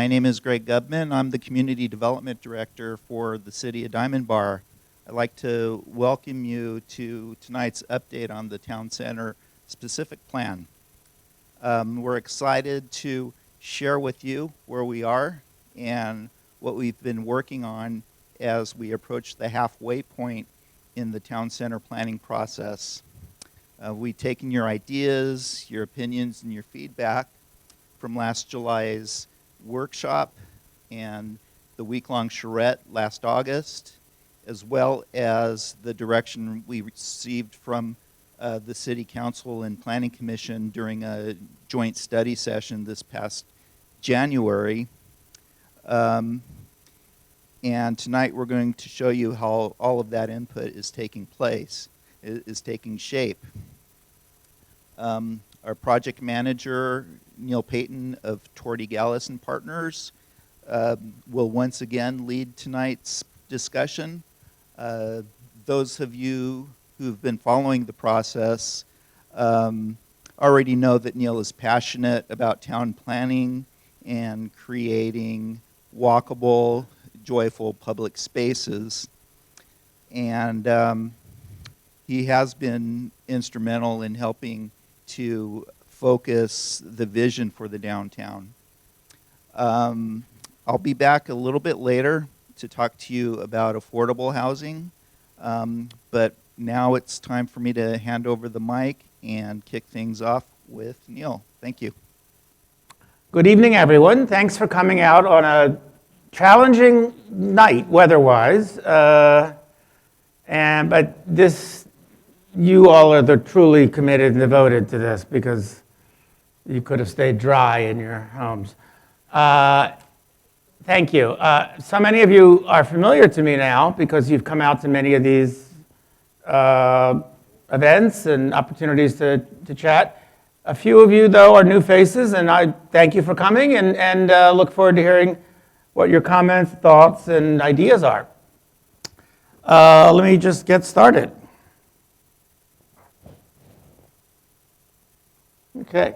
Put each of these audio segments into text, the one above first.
My name is Greg Gubman. I'm the Community Development Director for the City of Diamond Bar. I'd like to welcome you to tonight's update on the Town Center specific plan. We're excited to share with you where we are and what we've been working on as we approach the halfway point in the Town Center planning process. We've taken your ideas, your opinions, and your feedback from last July's workshop and the week-long charrette last August, as well as the direction we received from the City Council and Planning Commission during a joint study session this past January. And tonight we're going to show you how all of that input is taking place, is taking shape. Our project manager, Neil Payton of Torty Gallis and Partners, will once again lead tonight's discussion. Those of you who've been following the process already know that Neil is passionate about town planning and creating walkable, joyful public spaces. And he has been instrumental in helping to focus the vision for the downtown. I'll be back a little bit later to talk to you about affordable housing, but now it's time for me to hand over the mic and kick things off with Neil. Thank you. Good evening, everyone. Thanks for coming out on a challenging night weather-wise, but you all are the truly committed and devoted to this because you could have stayed dry in your homes. Thank you. So many of you are familiar to me now because you've come out to many of these events and opportunities to chat. A few of you, though, are new faces, and I thank you for coming and look forward to hearing what your comments, thoughts, and ideas are. Let me just get started. Okay.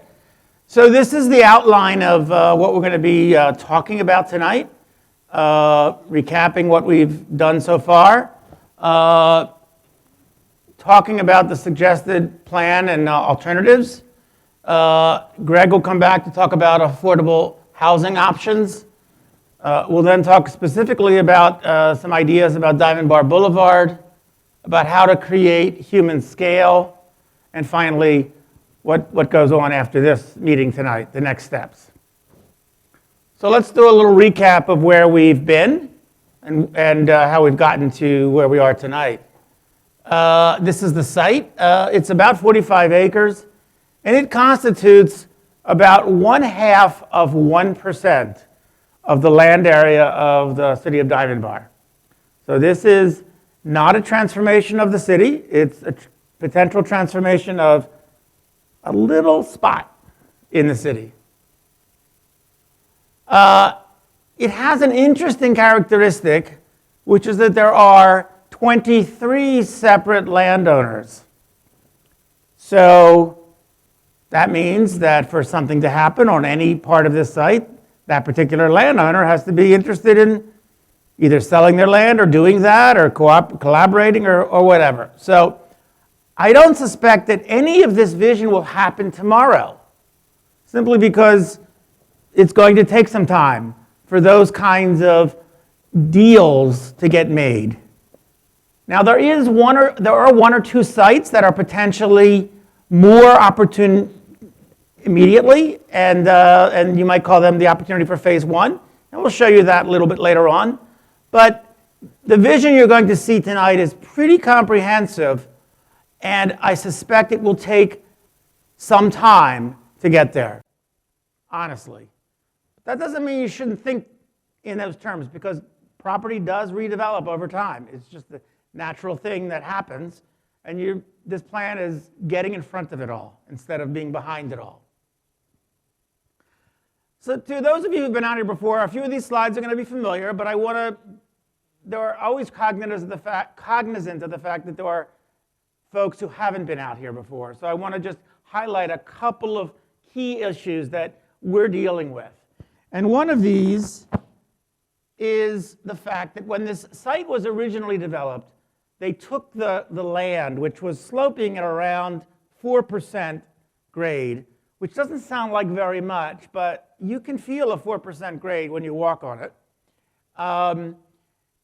So this is the outline of what we're going to be talking about tonight, recapping what we've done so far, talking about the suggested plan and alternatives. Greg will come back to talk about affordable housing options. We'll then talk specifically about some ideas about Diamond Bar Boulevard, about how to create human scale, and finally, what goes on after this meeting tonight, the next steps. So let's do a little recap of where we've been and how we've gotten to where we are tonight. This is the site. It's about 45 acres, and it constitutes about 0.5% of the land area of the city of Diamond Bar. So this is not a transformation of the city. It's a potential transformation of a little spot in the city. It has an interesting characteristic, which is that there are 23 separate landowners. So that means that for something to happen on any part of this site, that particular landowner has to be interested in either selling their land or doing that or collaborating or whatever. So I don't suspect that any of this vision will happen tomorrow, simply because it's going to take some time for those kinds of deals to get made. Now, there are one or two sites that are potentially more opportune immediately, and you might call them the opportunity for phase one, and we'll show you that a little bit later on. But the vision you're going to see tonight is pretty comprehensive, and I suspect it will take some time to get there, honestly. That doesn't mean you shouldn't think in those terms, because property does redevelop over time. It's just the natural thing that happens, and this plan is getting in front of it all instead of being behind it all. So to those of you who've been out here before, a few of these slides are going to be familiar, but they're always cognizant of the fact that there are folks who haven't been out here before. So I want to just highlight a couple of key issues that we're dealing with. And one of these is the fact that when this site was originally developed, they took the land, which was sloping at around 4% grade, which doesn't sound like very much, but you can feel a 4% grade when you walk on it. And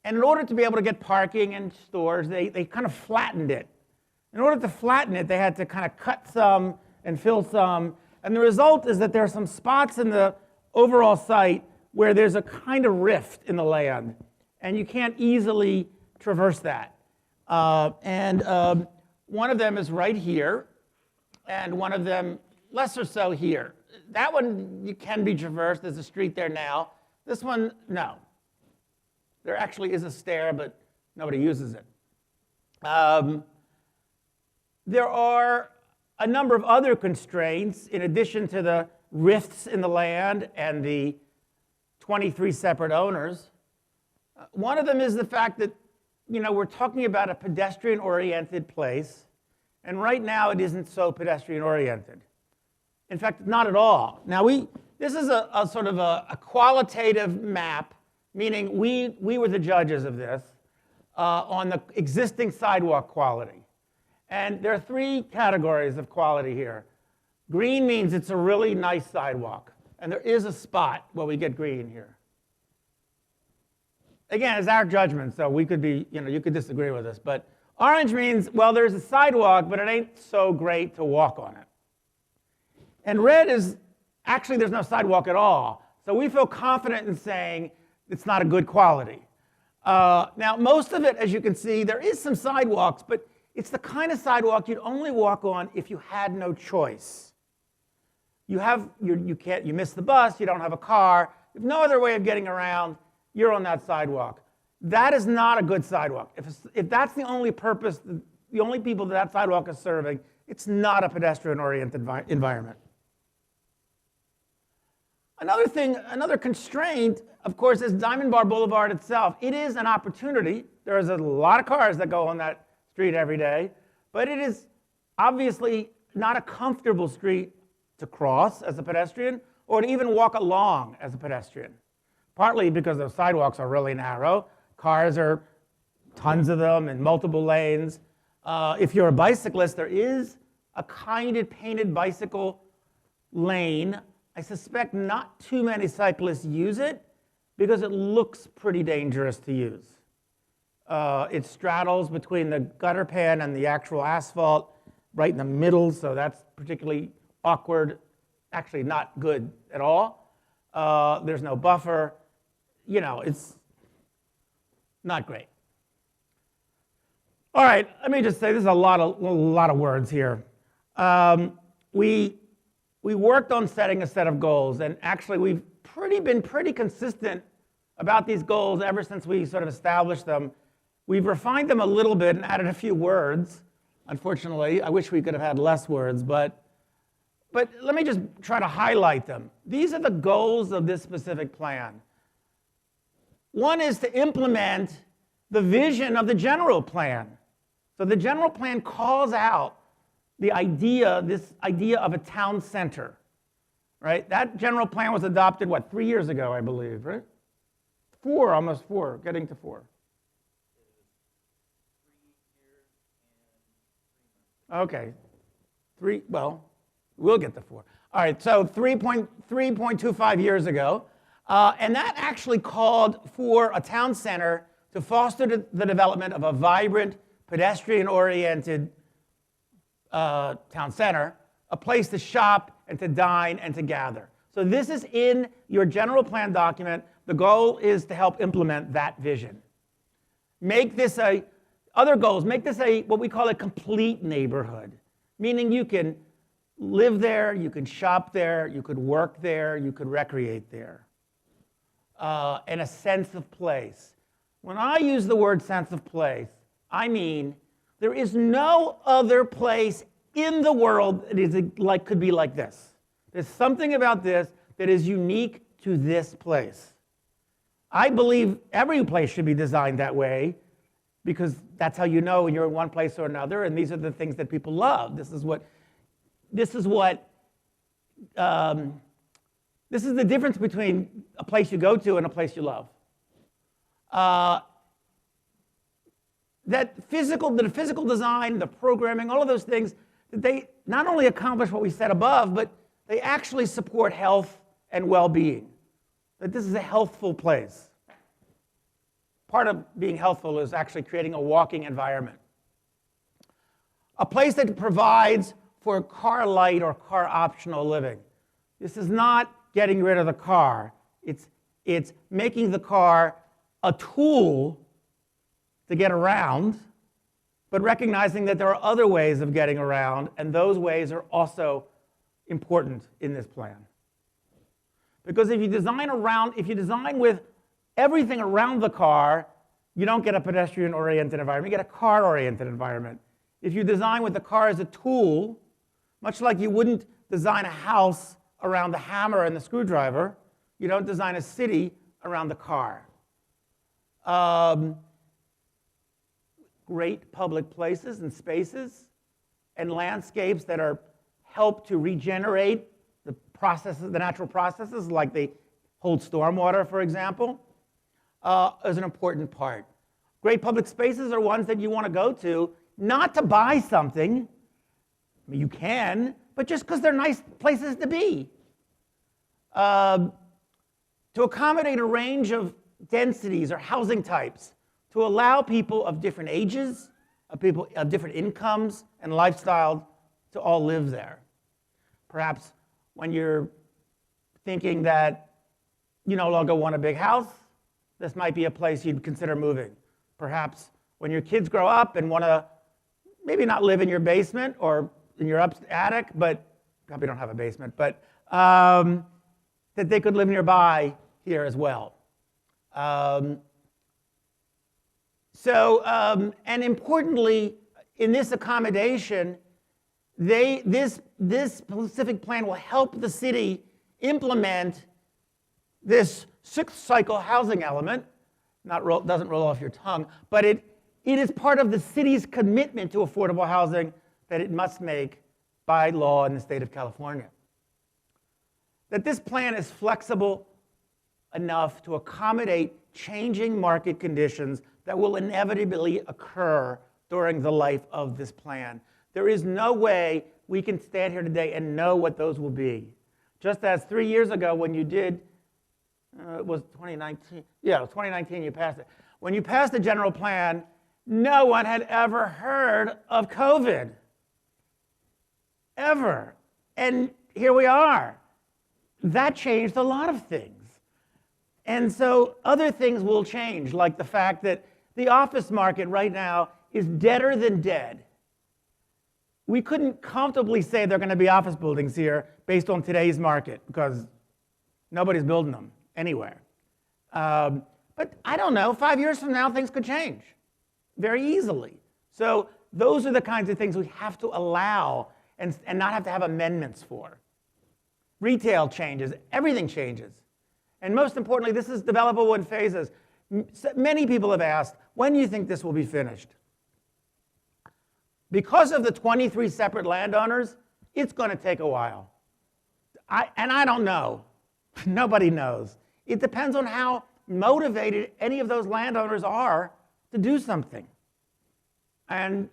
in order to be able to get parking and stores, they kind of flattened it. In order to flatten it, they had to kind of cut some and fill some. And the result is that there are some spots in the overall site where there's a kind of rift in the land, and you can't easily traverse that. One of them is right here, and one of them lesser so here. That one you can be traversed. There's a street there now. This one, no. There actually is a stair, but nobody uses it. There are a number of other constraints in addition to the rifts in the land and the 23 separate owners. One of them is the fact that, we're talking about a pedestrian-oriented place, and right now it isn't so pedestrian-oriented. In fact, not at all. Now, this is a sort of a qualitative map, meaning we were the judges of this, on the existing sidewalk quality. And there are three categories of quality here. Green means it's a really nice sidewalk, and there is a spot where we get green here. Again, it's our judgment, so we could be, you could disagree with us, but orange means, well, there's a sidewalk, but it ain't so great to walk on it. And red is, actually, there's no sidewalk at all. So we feel confident in saying it's not a good quality. Now, most of it, as you can see, there is some sidewalks, but it's the kind of sidewalk you'd only walk on if you had no choice. You miss the bus, you don't have a car, you have no other way of getting around, you're on that sidewalk. That is not a good sidewalk. If that's the only purpose, the only people that sidewalk is serving, it's not a pedestrian-oriented environment. Another constraint, of course, is Diamond Bar Boulevard itself. It is an opportunity. There's a lot of cars that go on that street every day, but it is obviously not a comfortable street to cross as a pedestrian or to even walk along as a pedestrian. Partly because the sidewalks are really narrow. Cars are tons of them in multiple lanes. If you're a bicyclist, there is a kind of painted bicycle lane. I suspect not too many cyclists use it because it looks pretty dangerous to use. It straddles between the gutter pan and the actual asphalt right in the middle, so that's particularly awkward, actually not good at all. There's no buffer. It's not great. All right, let me just say, there's a lot of words here. We worked on setting a set of goals, and actually we've been pretty consistent about these goals ever since we sort of established them. We've refined them a little bit and added a few words. Unfortunately, I wish we could have had less words, but let me just try to highlight them. These are the goals of this specific plan. One is to implement the vision of the general plan. So the general plan calls out this idea of a town center, right? That general plan was adopted, 3 years ago, I believe, right? Almost four, getting to 4. Okay, we'll get to 4. All right, so 3.25 years ago, and that actually called for a town center to foster the development of a vibrant, pedestrian-oriented town center, a place to shop and to dine and to gather. So this is in your general plan document. The goal is to help implement that vision. Make this other goals, make this what we call a complete neighborhood, meaning you can live there, you can shop there, you could work there, you could recreate there. And a sense of place. When I use the word sense of place, I mean there is no other place in the world that could be like this. There's something about this that is unique to this place. I believe every place should be designed that way because that's how you know when you're in one place or another, and these are the things that people love. This is what This is the difference between a place you go to and a place you love. The physical design, the programming, all of those things, they not only accomplish what we said above, but they actually support health and well-being. That this is a healthful place. Part of being healthful is actually creating a walking environment. A place that provides for car light or car optional living. This is not getting rid of the car. It's making the car a tool to get around, but recognizing that there are other ways of getting around, and those ways are also important in this plan. Because if you design with everything around the car, you don't get a pedestrian-oriented environment, you get a car-oriented environment. If you design with the car as a tool, much like you wouldn't design a house around the hammer and the screwdriver, you don't design a city around the car. Great public places and spaces and landscapes that help to regenerate the natural processes, like they hold stormwater, for example, is an important part. Great public spaces are ones that you want to go to, not to buy something. I mean, you can, but just because they're nice places to be. To accommodate a range of densities or housing types, to allow people of different ages, people of different incomes and lifestyles to all live there. Perhaps when you're thinking that you no longer want a big house, this might be a place you'd consider moving. Perhaps when your kids grow up and want to maybe not live in your basement or in your attic, but probably don't have a basement, but that they could live nearby here as well. And importantly, in this accommodation, this specific plan will help the city implement this sixth cycle housing element. Doesn't roll off your tongue, but it is part of the city's commitment to affordable housing that it must make by law in the state of California. That this plan is flexible enough to accommodate changing market conditions that will inevitably occur during the life of this plan. There is no way we can stand here today and know what those will be. Just as 3 years ago when you did, it was 2019, yeah, it was 2019 you passed it. When you passed the general plan, no one had ever heard of COVID. Ever. And here we are. That changed a lot of things. And so other things will change, like the fact that the office market right now is deader than dead. We couldn't comfortably say there are going to be office buildings here based on today's market because nobody's building them anywhere. But I don't know, 5 years from now, things could change very easily. So those are the kinds of things we have to allow and not have to have amendments for. Retail changes, everything changes. And most importantly, this is developable in phases. Many people have asked, when do you think this will be finished? Because of the 23 separate landowners, it's going to take a while. I don't know. Nobody knows. It depends on how motivated any of those landowners are to do something. And,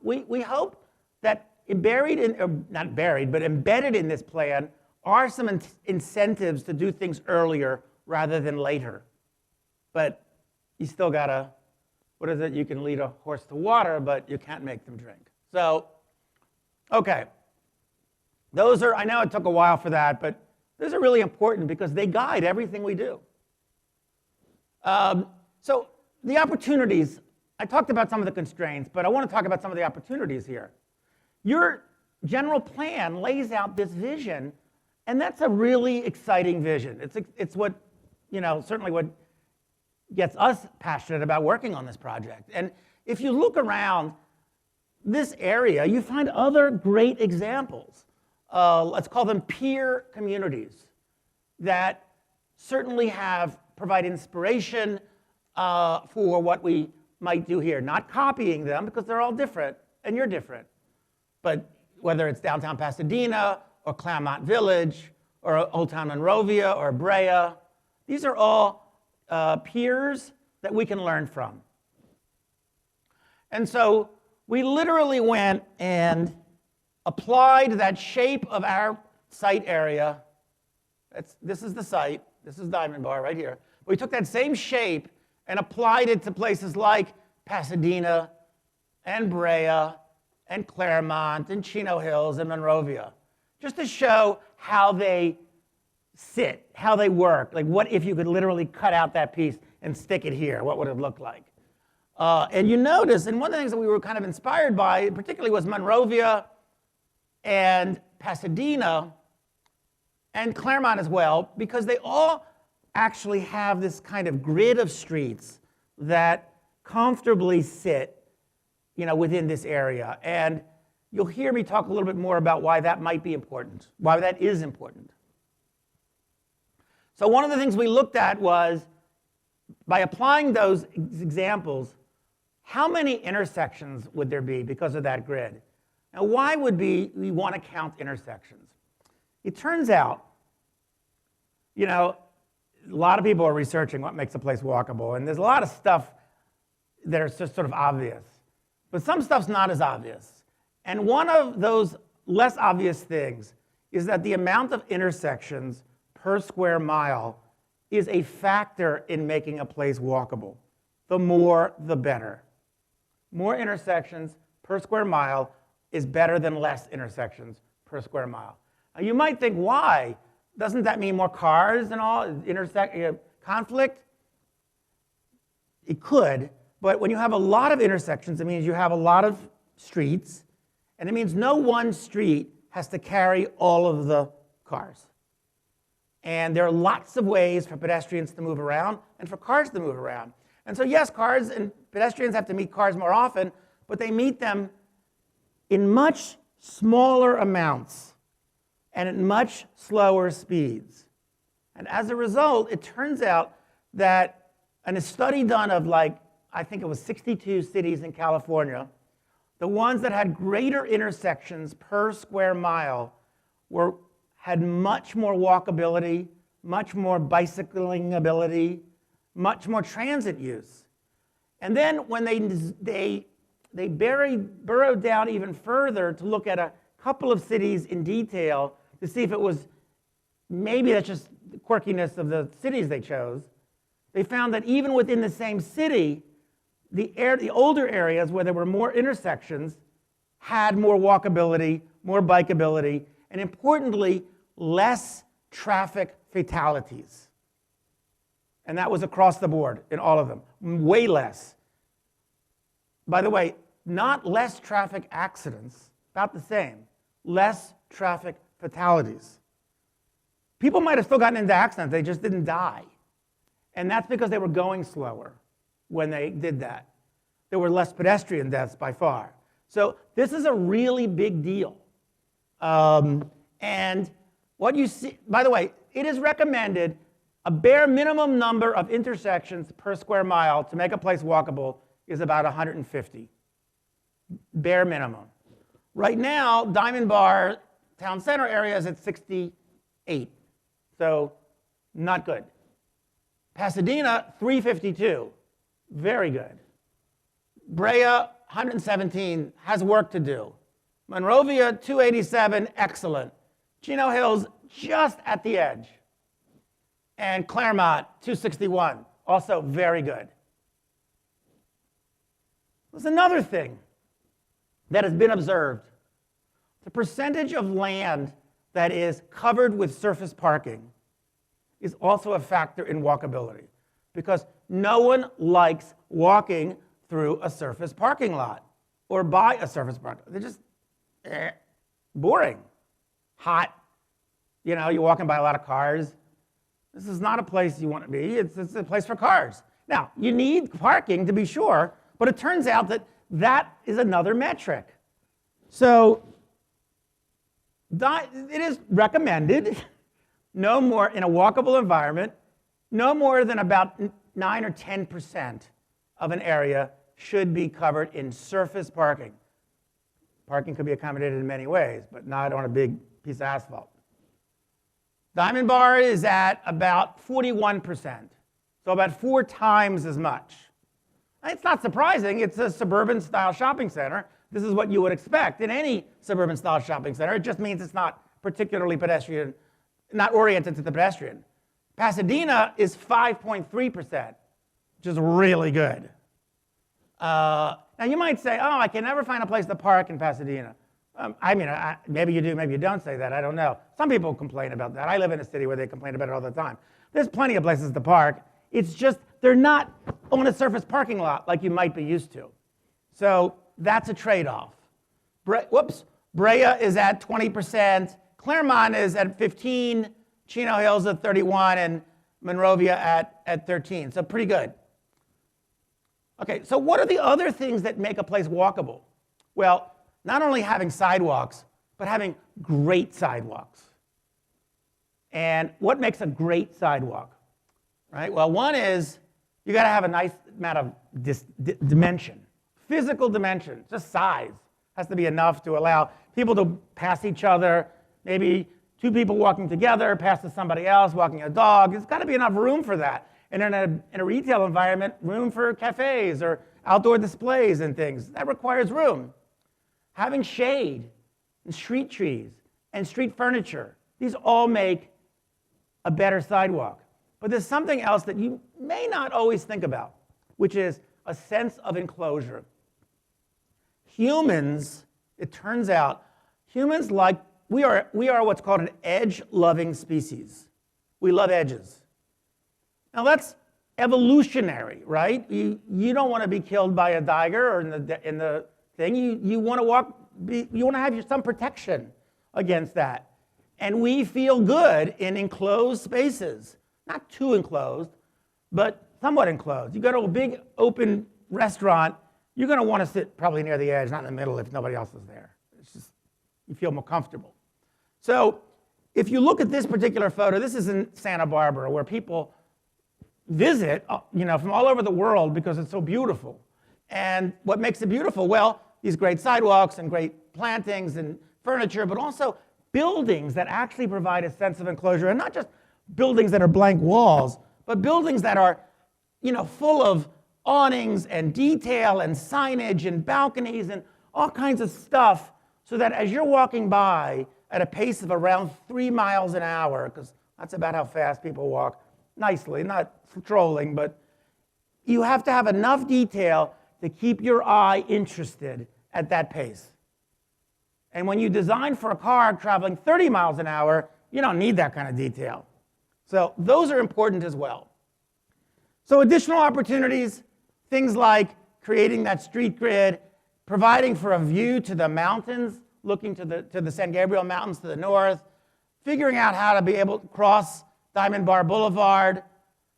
we hope that embedded in this plan are some incentives to do things earlier rather than later. But you still gotta, what is it? You can lead a horse to water, but you can't make them drink. So, okay. Those are, I know it took a while for that, but those are really important because they guide everything we do. So the opportunities, I talked about some of the constraints, but I want to talk about some of the opportunities here. Your general plan lays out this vision, and that's a really exciting vision. It's what, certainly what gets us passionate about working on this project. And if you look around this area, you find other great examples. Let's call them peer communities that certainly provide inspiration for what we might do here. Not copying them because they're all different and you're different. But whether it's downtown Pasadena or Claremont Village or Old Town Monrovia, or Brea. These are all peers that we can learn from. And so we literally went and applied that shape of our site area. This is the site. This is Diamond Bar right here. We took that same shape and applied it to places like Pasadena and Brea and Claremont and Chino Hills and Monrovia, just to show how they sit, how they work. Like, what if you could literally cut out that piece and stick it here? What would it look like? And you notice, and one of the things that we were kind of inspired by, particularly, was Monrovia and Pasadena and Claremont as well, because they all actually have this kind of grid of streets that comfortably sit, within this area. And you'll hear me talk a little bit more about why that might be important, why that is important. So one of the things we looked at was, by applying those examples, how many intersections would there be because of that grid? Now, why would we want to count intersections? It turns out, a lot of people are researching what makes a place walkable, and there's a lot of stuff that are just sort of obvious. But some stuff's not as obvious. And one of those less obvious things is that the amount of intersections per square mile is a factor in making a place walkable. The more, the better. More intersections per square mile is better than less intersections per square mile. Now, you might think, why? Doesn't that mean more cars and all, conflict? It could, but when you have a lot of intersections, it means you have a lot of streets, and it means no one street has to carry all of the cars. And there are lots of ways for pedestrians to move around and for cars to move around. And so yes, cars and pedestrians have to meet cars more often, but they meet them in much smaller amounts and at much slower speeds. And as a result, it turns out that in a study done of I think it was 62 cities in California, the ones that had greater intersections per square mile had much more walkability, much more bicycling ability, much more transit use. And then when they burrowed down even further to look at a couple of cities in detail to see if it was, maybe that's just the quirkiness of the cities they chose, they found that even within the same city, the older areas where there were more intersections had more walkability, more bikeability, and importantly, less traffic fatalities. And that was across the board in all of them, way less. By the way, not less traffic accidents, about the same, less traffic fatalities. People might have still gotten into accidents, they just didn't die. And that's because they were going slower when they did that. There were less pedestrian deaths by far. So this is a really big deal. And what you see, by the way, it is recommended a bare minimum number of intersections per square mile to make a place walkable is about 150. Bare minimum. Right now, Diamond Bar Town Center area is at 68. So not good. Pasadena, 352. Very good. Brea, 117, has work to do. Monrovia, 287, excellent. Chino Hills, just at the edge. And Claremont, 261, also very good. There's another thing that has been observed. The percentage of land that is covered with surface parking is also a factor in walkability, because no one likes walking through a surface parking lot or by a surface parking lot. They're just boring, hot. You're walking by a lot of cars. This is not a place you want to be. It's a place for cars. Now, you need parking to be sure, but it turns out that is another metric. So it is recommended no more in a walkable environment, no more than about 9 or 10% of an area should be covered in surface parking. Parking could be accommodated in many ways, but not on a big piece of asphalt. Diamond Bar is at about 41%, so about 4 times as much. It's not surprising. It's a suburban-style shopping center. This is what you would expect in any suburban-style shopping center. It just means it's not particularly pedestrian, not oriented to the pedestrian. Pasadena is 5.3%, which is really good. Now you might say, oh, I can never find a place to park in Pasadena. Maybe you do, maybe you don't say that, I don't know. Some people complain about that. I live in a city where they complain about it all the time. There's plenty of places to park. It's just they're not on a surface parking lot like you might be used to. So that's a trade-off. Brea is at 20%, Claremont is at 15%, Chino Hills at 31%, and Monrovia at 13%, so pretty good. Okay, so what are the other things that make a place walkable? Well, not only having sidewalks, but having great sidewalks. And what makes a great sidewalk? Right? Well, one is you got to have a nice amount of dimension, physical dimension, just size has to be enough to allow people to pass each other, maybe 2 people walking together, pass to somebody else, walking a dog. There's got to be enough room for that. And in a retail environment, room for cafes or outdoor displays and things, that requires room. Having shade and street trees and street furniture, these all make a better sidewalk. But there's something else that you may not always think about, which is a sense of enclosure. Humans, it turns out, humans we are what's called an edge-loving species. We love edges. Now that's evolutionary, right? You don't want to be killed by a tiger or in the thing. You want to have some protection against that. And we feel good in enclosed spaces. Not too enclosed, but somewhat enclosed. You go to a big open restaurant, you're going to want to sit probably near the edge, not in the middle if nobody else is there. It's just, you feel more comfortable. So if you look at this particular photo, this is in Santa Barbara where people visit, from all over the world because it's so beautiful. And what makes it beautiful? Well, these great sidewalks and great plantings and furniture, but also buildings that actually provide a sense of enclosure, and not just buildings that are blank walls, but buildings that are, full of awnings and detail and signage and balconies and all kinds of stuff, so that as you're walking by at a pace of around 3 miles an hour, because that's about how fast people walk, nicely, not strolling, but you have to have enough detail to keep your eye interested at that pace. And when you design for a car traveling 30 miles an hour, you don't need that kind of detail. So those are important as well. So additional opportunities, things like creating that street grid, providing for a view to the mountains, looking to the San Gabriel Mountains to the north, figuring out how to be able to cross Diamond Bar Boulevard,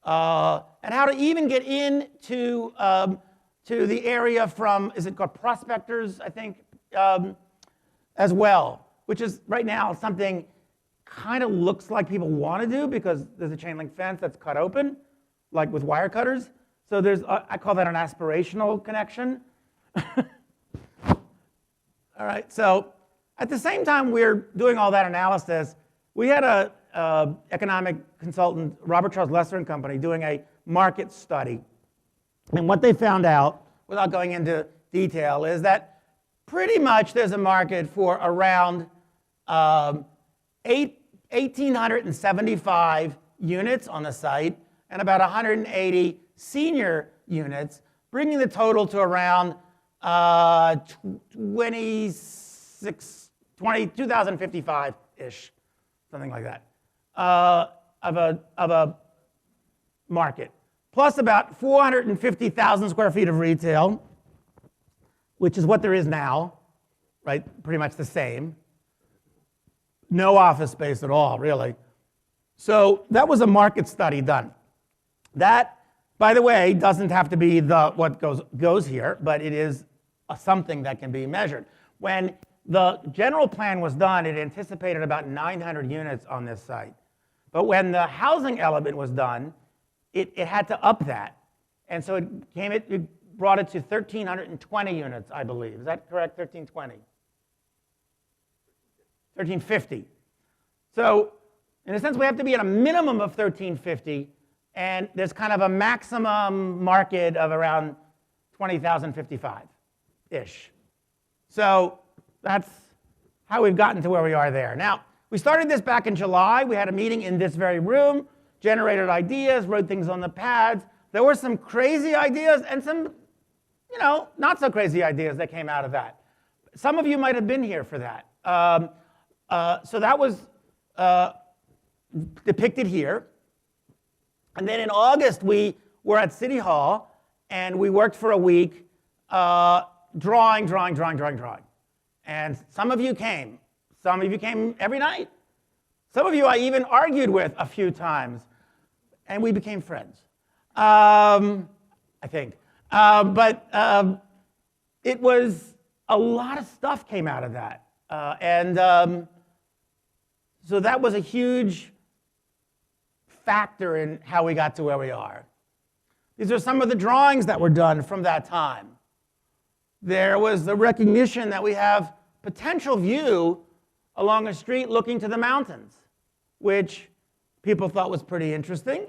and how to even get into to the area from, is it called Prospectors, I think, as well, which is right now something kind of looks like people want to do because there's a chain link fence that's cut open, like with wire cutters. So there's, I call that an aspirational connection. All right, so at the same time we're doing all that analysis, we had a economic consultant, Robert Charles Lesser and Company, doing a market study. And what they found out, without going into detail, is that pretty much there's a market for around 1,875 units on the site and about 180 senior units, bringing the total to around 2055-ish, something like that, of a market. Plus about 450,000 square feet of retail, which is what there is now, right? Pretty much the same. No office space at all, really. So that was a market study done. That, by the way, doesn't have to be what goes here, but it is something that can be measured. When the general plan was done, it anticipated about 900 units on this site. But when the housing element was done, it had to up that. And so it brought it to 1,320 units, I believe. Is that correct, 1,320? 1,350. So In a sense, we have to be at a minimum of 1350, and there's kind of a maximum market of around 20,055-ish. So that's how we've gotten to where we are there. Now, we started this back in July. We had a meeting in this very room, generated ideas, wrote things on the pads. There were some crazy ideas and some, not so crazy ideas that came out of that. Some of you might have been here for that. So that was depicted here. And then in August, we were at City Hall, and we worked for a week drawing. And some of you came. Some of you came every night. Some of you I even argued with a few times, and we became friends, I think. But it was a lot of stuff came out of that. So that was a huge factor in how we got to where we are. These are some of the drawings that were done from that time. There was the recognition that we have potential view along a street looking to the mountains, which people thought was pretty interesting.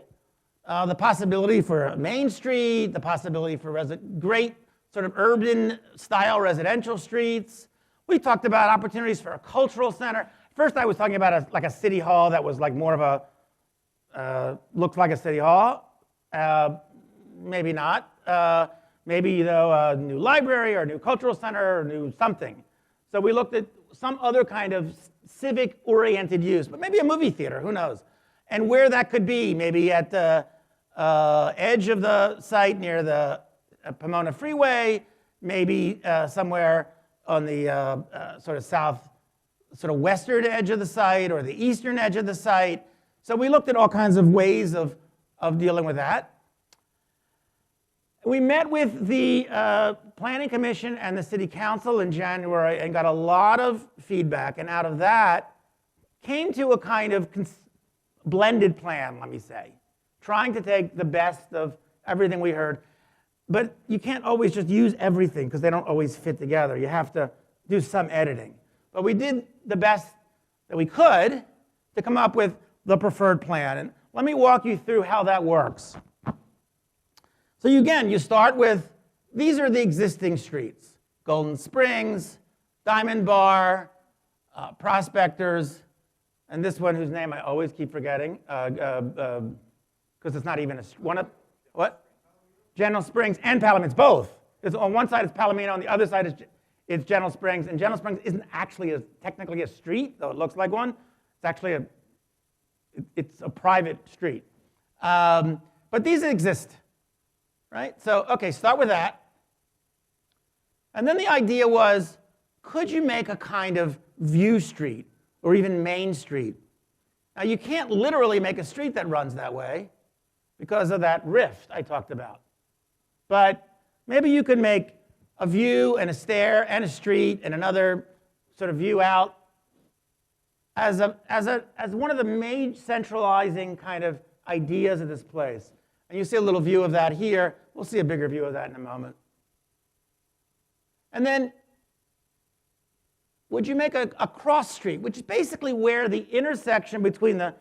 The possibility for a main street, the possibility for great sort of urban-style residential streets. We talked about opportunities for a cultural center. First, I was talking about a city hall that was like more of a, looked like a city hall. Maybe not. Maybe, a new library or a new cultural center or new something. So we looked at some other kind of civic-oriented use, but maybe a movie theater, who knows? And where that could be, maybe at the edge of the site near the Pomona Freeway, maybe somewhere on the sort of western edge of the site or the eastern edge of the site. So we looked at all kinds of ways of dealing with that. We met with the Planning Commission and the City Council in January and got a lot of feedback, and out of that came to a kind of blended plan, let me say, trying to take the best of everything we heard. But you can't always just use everything because they don't always fit together. You have to do some editing. But we did the best that we could to come up with the preferred plan. And let me walk you through how that works. So you start with, these are the existing streets. Golden Springs, Diamond Bar, Prospectors, and this one whose name I always keep forgetting, because it's not even what? General Springs and Palomino, it's both. On one side it's Palomino, on the other side it's General Springs, and General Springs isn't actually technically a street, though it looks like one. It's actually it's a private street. But these exist, right? So, okay, start with that. And then the idea was, could you make a kind of view street or even main street? Now, you can't literally make a street that runs that way because of that rift I talked about. But maybe you could make a view and a stair and a street and another sort of view out as one of the main centralizing kind of ideas of this place. And you see a little view of that here. We'll see a bigger view of that in a moment. And then, would you make a cross street, which is basically where the intersection between the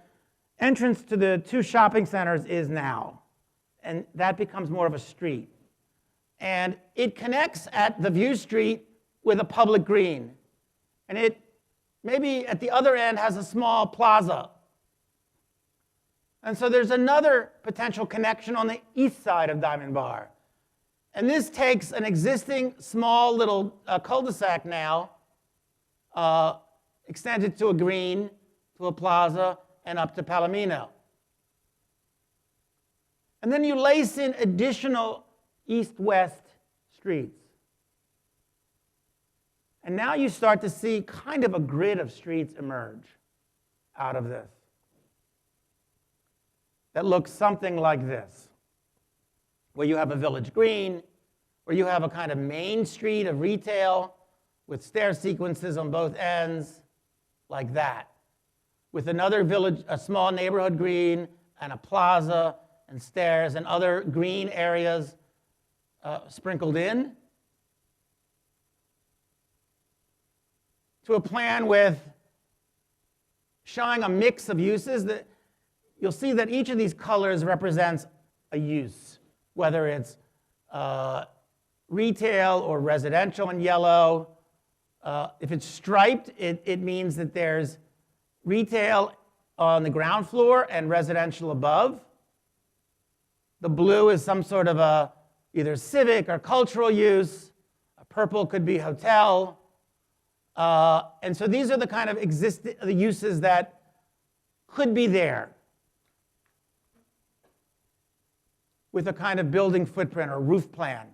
entrance to the two shopping centers is now. And that becomes more of a street. And it connects at the view street with a public green. And it maybe at the other end has a small plaza. And so there's another potential connection on the east side of Diamond Bar. And this takes an existing small little cul-de-sac now, extends it to a green, to a plaza, and up to Palomino. And then you lace in additional east-west streets. And now you start to see kind of a grid of streets emerge out of this that looks something like this, where you have a village green, where you have a kind of main street of retail with stair sequences on both ends, like that, with another village, a small neighborhood green, and a plaza, and stairs, and other green areas sprinkled in, to a plan with showing a mix of uses. That you'll see that each of these colors represents a use, whether it's retail or residential in yellow. If it's striped, it means that there's retail on the ground floor and residential above. The blue is some sort of a either civic or cultural use. A purple could be hotel. And so these are the kind of the uses that could be there with a kind of building footprint or roof plan.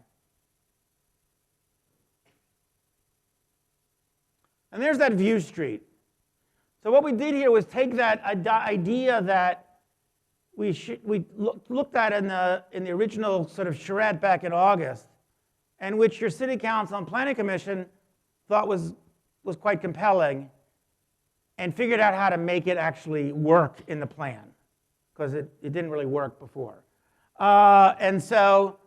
And there's that view street. So what we did here was take that idea that we looked at in the original sort of charrette back in August, and which your City Council and Planning Commission thought was quite compelling, and figured out how to make it actually work in the plan, because it didn't really work before. And so,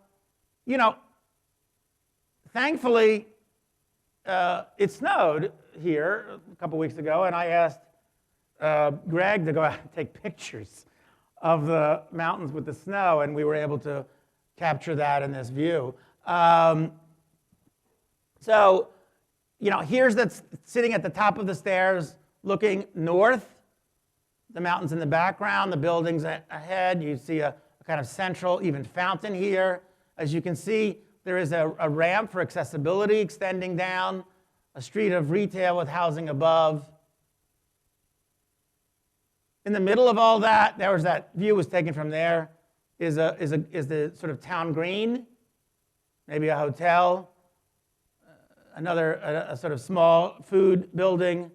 thankfully, it snowed here a couple weeks ago, and I asked Greg to go out and take pictures of the mountains with the snow, and we were able to capture that in this view. So, here's that sitting at the top of the stairs, looking north, the mountains in the background, the buildings ahead. You see a kind of central, even fountain here. As you can see, there is a ramp for accessibility extending down, a street of retail with housing above. In the middle of all that, that view was taken from there, is the sort of town green, maybe a hotel, a sort of small food building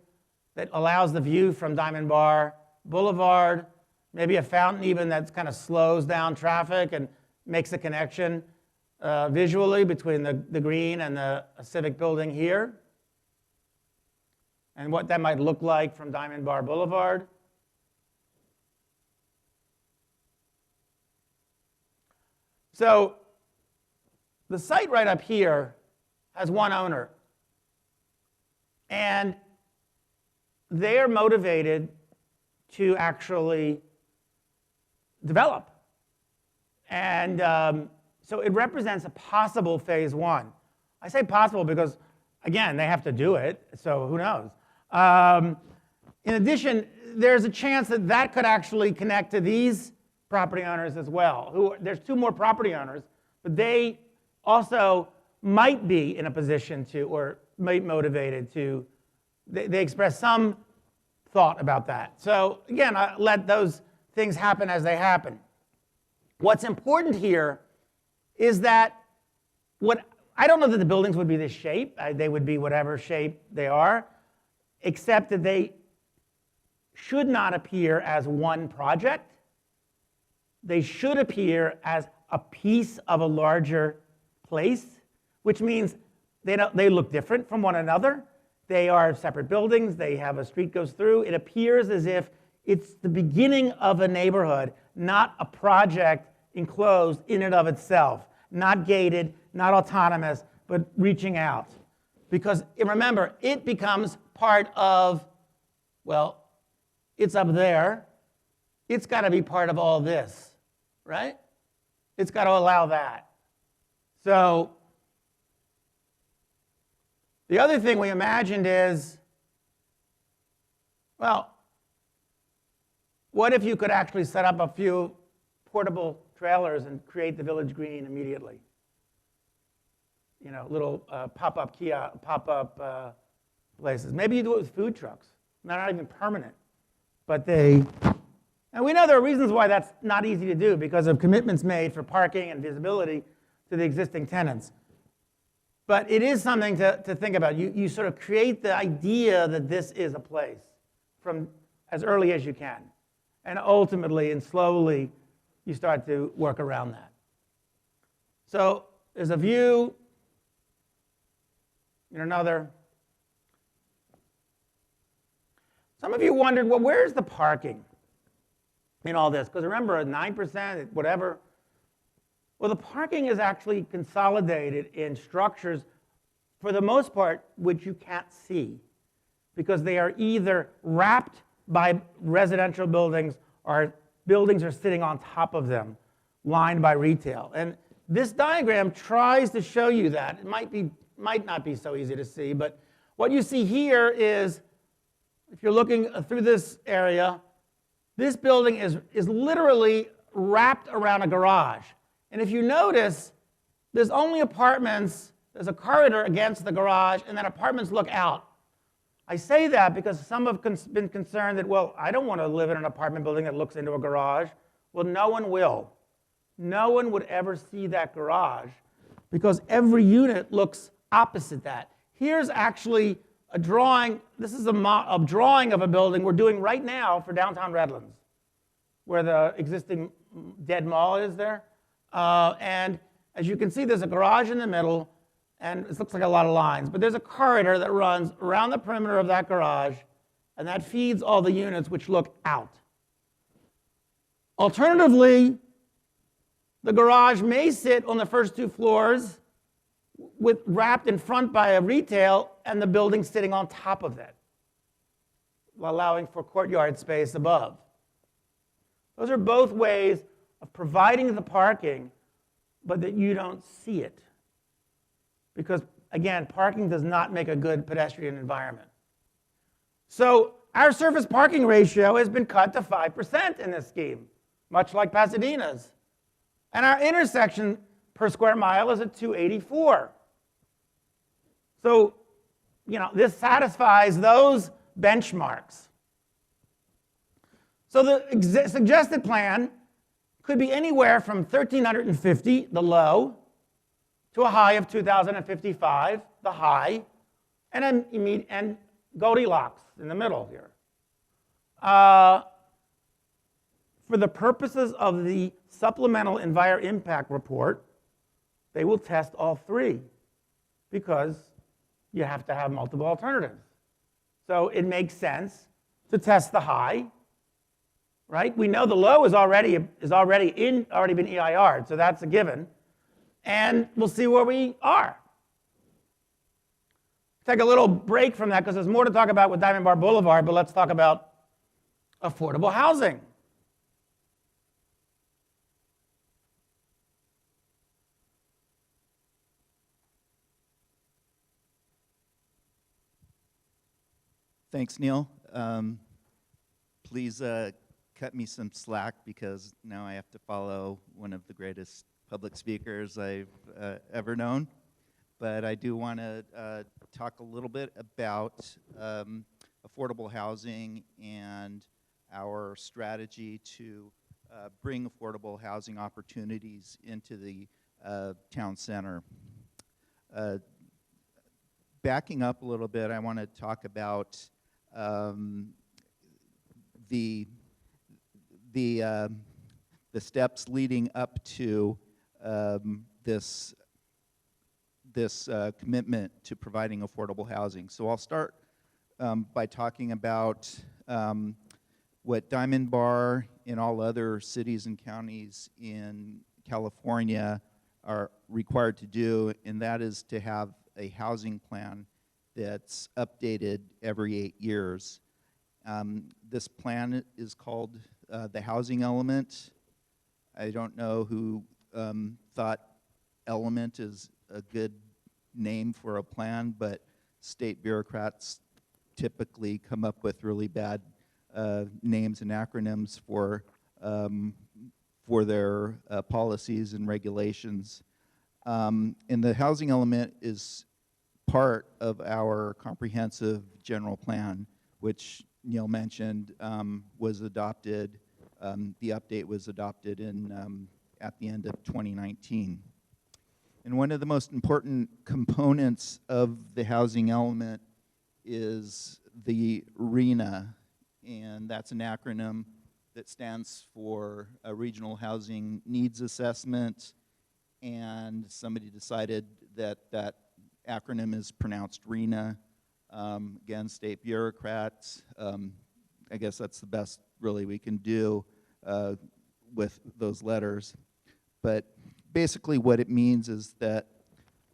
that allows the view from Diamond Bar Boulevard, maybe a fountain even that kind of slows down traffic and makes a connection visually between the green and the civic building here, and what that might look like from Diamond Bar Boulevard. So the site right up here has one owner, and they're motivated to actually develop. And so it represents a possible phase one. I say possible because, again, they have to do it, so who knows. In addition, there's a chance that that could actually connect to these property owners as well. There's two more property owners, but they also might be in a position to, or might motivated to, they express some thought about that. So again, I let those things happen as they happen. What's important here is that I don't know that the buildings would be this shape. They would be whatever shape they are, except that they should not appear as one project. They should appear as a piece of a larger place, which means they look different from one another. They are separate buildings. They have a street goes through. It appears as if it's the beginning of a neighborhood, not a project enclosed in and of itself, not gated, not autonomous, but reaching out. Because remember, it becomes part of, well, it's up there. It's got to be part of all this, right? It's got to allow that. So the other thing we imagined is, well, what if you could actually set up a few portable trailers and create the village green immediately? Little pop-up places. Maybe you do it with food trucks. They're not even permanent, but and we know there are reasons why that's not easy to do because of commitments made for parking and visibility to the existing tenants. But it is something to think about. You sort of create the idea that this is a place from as early as you can. And ultimately and slowly, you start to work around that. So there's a view. Another. Some of you wondered, well, where's the parking in all this? Because remember, 9%, whatever. Well, the parking is actually consolidated in structures, for the most part, which you can't see, because they are either wrapped by residential buildings or buildings are sitting on top of them, lined by retail. And this diagram tries to show you that. It might not be so easy to see, but what you see here is, if you're looking through this area, this building is literally wrapped around a garage. And if you notice, there's only apartments, there's a corridor against the garage, and then apartments look out. I say that because some have been concerned that, well, I don't want to live in an apartment building that looks into a garage. Well, no one will. No one would ever see that garage because every unit looks opposite that. Here's actually a drawing. This is a drawing of a building we're doing right now for downtown Redlands, where the existing dead mall is there. And as you can see, there's a garage in the middle, and it looks like a lot of lines, but there's a corridor that runs around the perimeter of that garage, and that feeds all the units which look out. Alternatively, the garage may sit on the first 2 floors wrapped in front by a retail, and the building sitting on top of that, allowing for courtyard space above. Those are both ways of providing the parking, but that you don't see it. Because, again, parking does not make a good pedestrian environment. So our surface parking ratio has been cut to 5% in this scheme, much like Pasadena's. And our intersection per square mile is at 284. So, this satisfies those benchmarks. So the suggested plan could be anywhere from 1,350, the low, to a high of 2,055, the high, and Goldilocks in the middle here. For the purposes of the supplemental environmental impact report, they will test all 3 because you have to have multiple alternatives. So it makes sense to test the high, right? We know the low is already been EIR'd, so that's a given. And we'll see where we are. Take a little break from that because there's more to talk about with Diamond Bar Boulevard, but let's talk about affordable housing. Thanks, Neil. Please cut me some slack because now I have to follow one of the greatest public speakers I've ever known. But I do want to talk a little bit about affordable housing and our strategy to bring affordable housing opportunities into the town center. Backing up a little bit, I want to talk about the steps leading up to this commitment to providing affordable housing. So I'll start by talking about what Diamond Bar and all other cities and counties in California are required to do, and that is to have a housing plan that's updated every 8 years. This plan is called the Housing Element. I don't know who thought Element is a good name for a plan, but state bureaucrats typically come up with really bad names and acronyms for their policies and regulations. And the Housing Element is part of our comprehensive general plan, which Neil mentioned was adopted. The update was adopted at the end of 2019. And one of the most important components of the Housing Element is the RHNA, and that's an acronym that stands for a Regional Housing Needs Assessment, and somebody decided that that acronym is pronounced RHNA. Again, state bureaucrats, I guess that's the best really we can do with those letters. But basically what it means is that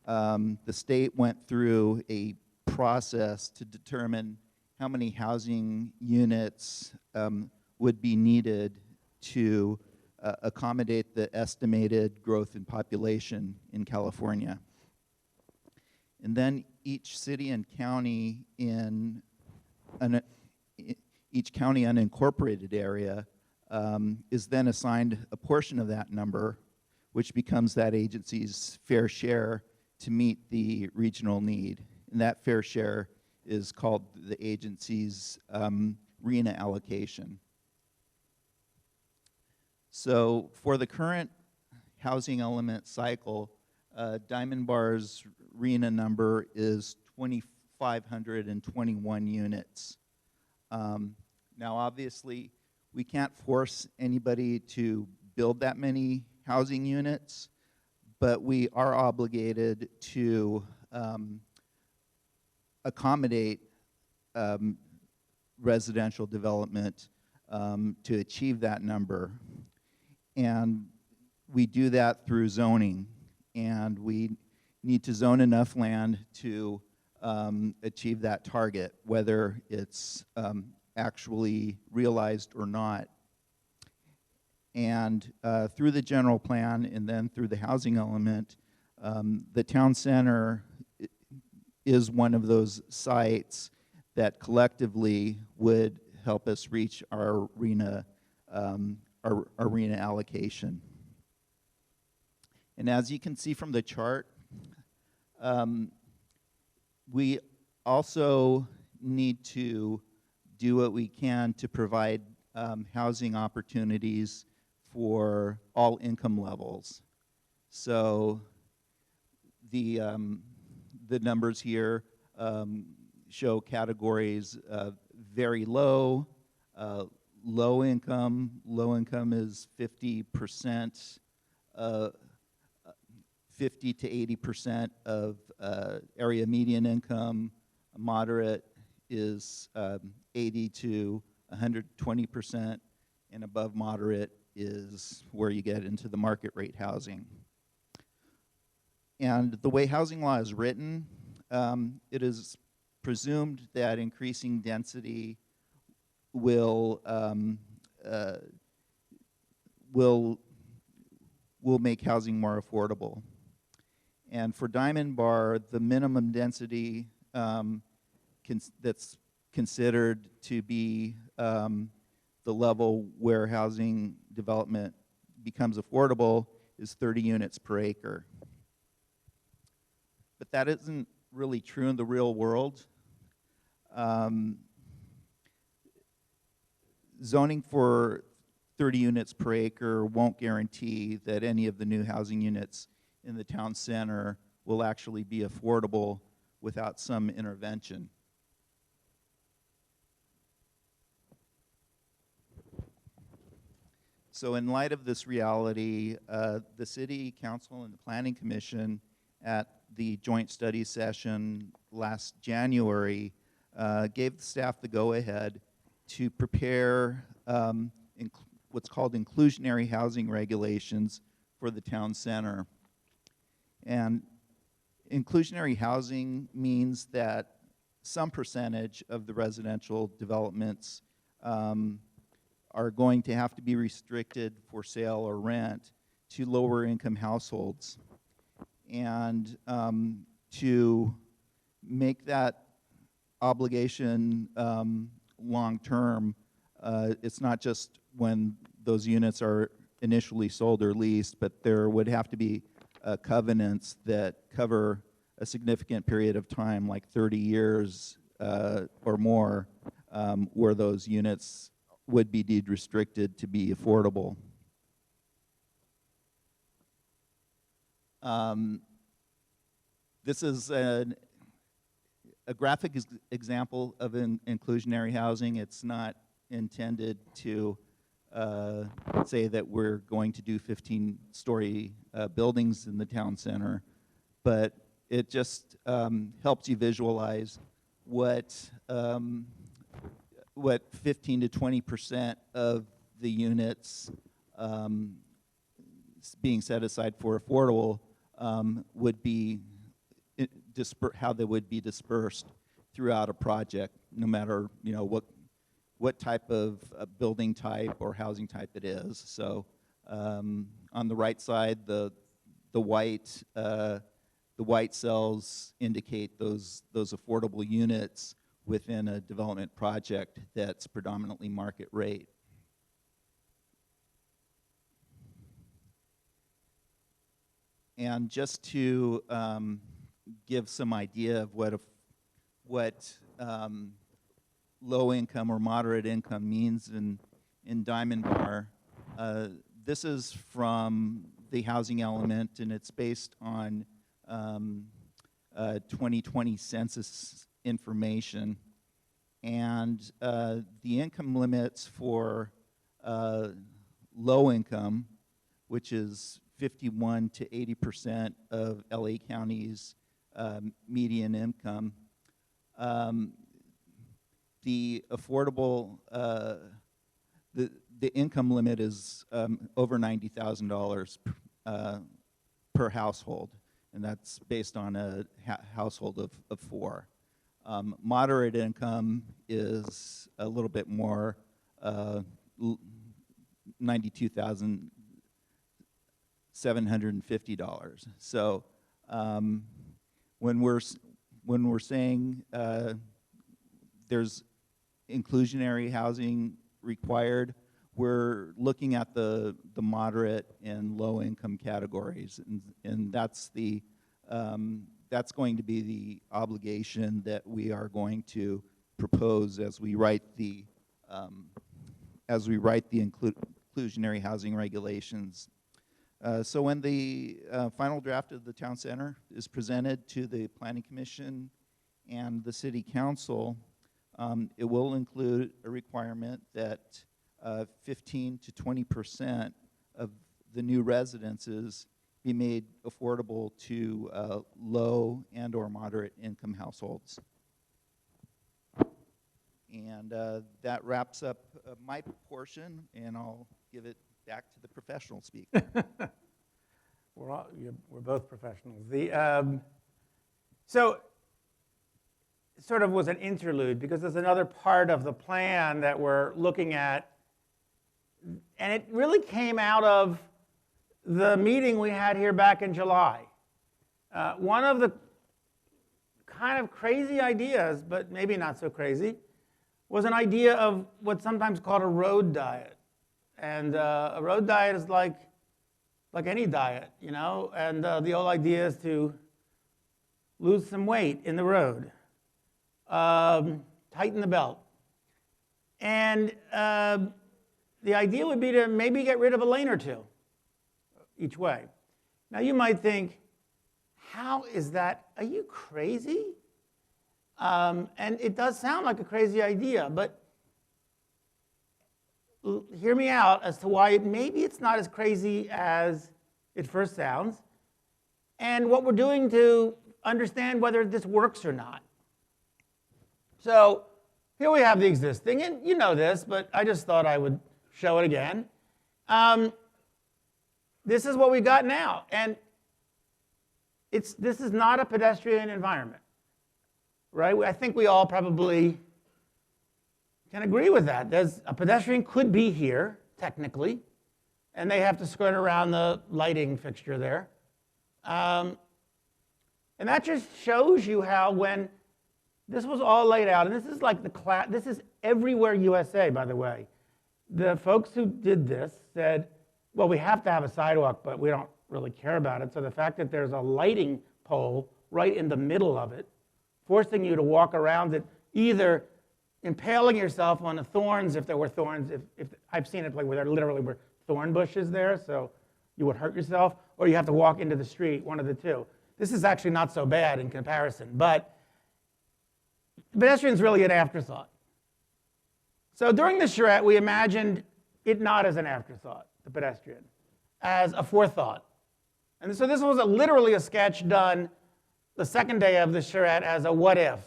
the state went through a process to determine how many housing units would be needed to accommodate the estimated growth in population in California. And then each city and county in each county unincorporated area is then assigned a portion of that number, which becomes that agency's fair share to meet the regional need. And that fair share is called the agency's RHNA allocation. So for the current housing element cycle, Diamond Bar's RHNA number is 2,521 units. Now obviously, we can't force anybody to build that many housing units, but we are obligated to accommodate residential development to achieve that number. And we do that through zoning, and we need to zone enough land to achieve that target, whether it's actually realized or not. And through the general plan and then through the housing element, the town center is one of those sites that collectively would help us reach our RHNA allocation. And as you can see from the chart, we also need to do what we can to provide housing opportunities for all income levels. So the numbers here show categories very low, low income. Low income is 50%, 50 to 80% of area median income. Moderate is 80 to 120%, and above moderate is where you get into the market rate housing. And the way housing law is written, it is presumed that increasing density will make housing more affordable. And for Diamond Bar, the minimum density that's considered to be the level where housing development becomes affordable is 30 units per acre. But that isn't really true in the real world. Zoning for 30 units per acre won't guarantee that any of the new housing units in the town center will actually be affordable without some intervention. So in light of this reality, the City Council and the Planning Commission at the joint study session last January gave the staff the go-ahead to prepare what's called inclusionary housing regulations for the town center. And inclusionary housing means that some percentage of the residential developments are going to have to be restricted for sale or rent to lower income households. And to make that obligation long-term, it's not just when those units are initially sold or leased, but there would have to be covenants that cover a significant period of time, like 30 years or more, where those units would be deed restricted to be affordable. This is a graphic example of an inclusionary housing. It's not intended to say that we're going to do 15-story buildings in the town center, but it just helps you visualize what 15 to 20% of the units being set aside for affordable would be how they would be dispersed throughout a project. no matter what type of building type or housing type it is. So on the right side, the white cells indicate those affordable units within a development project that's predominantly market rate. And just to give some idea of what low income or moderate income means in Diamond Bar, this is from the housing element, and it's based on 2020 census information. And the income limits for low income, which is 51 to 80% of LA County's median income. The affordable, the income limit is over $90,000 per household, and that's based on a household of 4. Moderate income is a little bit more, $92,750. So when we're saying there's inclusionary housing required, we're looking at the moderate and low income categories, and that's going to be the obligation that we are going to propose as we write the inclusionary housing regulations. So when the final draft of the town center is presented to the Planning Commission and the City Council, it will include a requirement that 15 to 20% of the new residences be made affordable to low and or moderate income households. And that wraps up my portion, and I'll give it back to the professional speaker. We're both professionals. So sort of was an interlude, because there's another part of the plan that we're looking at, and it really came out of the meeting we had here back in July. One of the kind of crazy ideas, but maybe not so crazy, was an idea of what's sometimes called a road diet. And a road diet is like any diet, and the whole idea is to lose some weight in the road, tighten the belt. And the idea would be to maybe get rid of a lane or two each way. Now you might think, how is that? Are you crazy? And it does sound like a crazy idea, but hear me out as to why maybe it's not as crazy as it first sounds, and what we're doing to understand whether this works or not. So here we have the existing, and you know this, but I just thought I would show it again. This is what we got now, and this is not a pedestrian environment, right? I think we all probably can agree with that. A pedestrian could be here, technically, and they have to skirt around the lighting fixture there. And that just shows you how when this was all laid out, and this is like this is everywhere USA, by the way. The folks who did this said, well, we have to have a sidewalk, but we don't really care about it. So the fact that there's a lighting pole right in the middle of it, forcing you to walk around it, either impaling yourself on the thorns, if there were thorns, if I've seen it like where there literally were thorn bushes there, so you would hurt yourself, or you have to walk into the street, one of the two. This is actually not so bad in comparison, but pedestrian's really an afterthought. So during the charrette, we imagined it not as an afterthought, the pedestrian, as a forethought. And so this was literally a sketch done the second day of the charrette as a what if.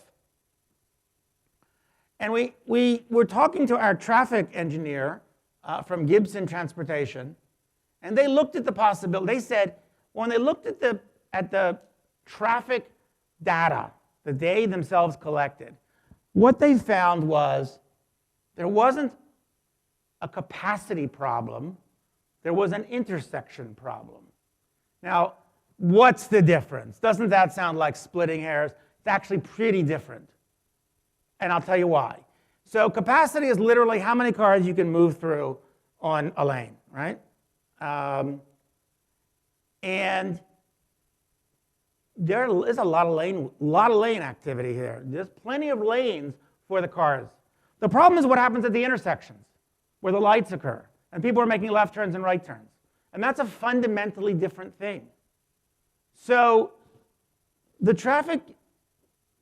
And we were talking to our traffic engineer from Gibson Transportation, and they looked at the possibility. They said when they looked at the traffic data that they themselves collected, what they found was there wasn't a capacity problem, there was an intersection problem. Now, what's the difference? Doesn't that sound like splitting hairs? It's actually pretty different. And I'll tell you why. So capacity is literally how many cars you can move through on a lane, right? And there is a lot of lane activity here. There's plenty of lanes for the cars. The problem is what happens at the intersections, where the lights occur, and people are making left turns and right turns. And that's a fundamentally different thing. So the traffic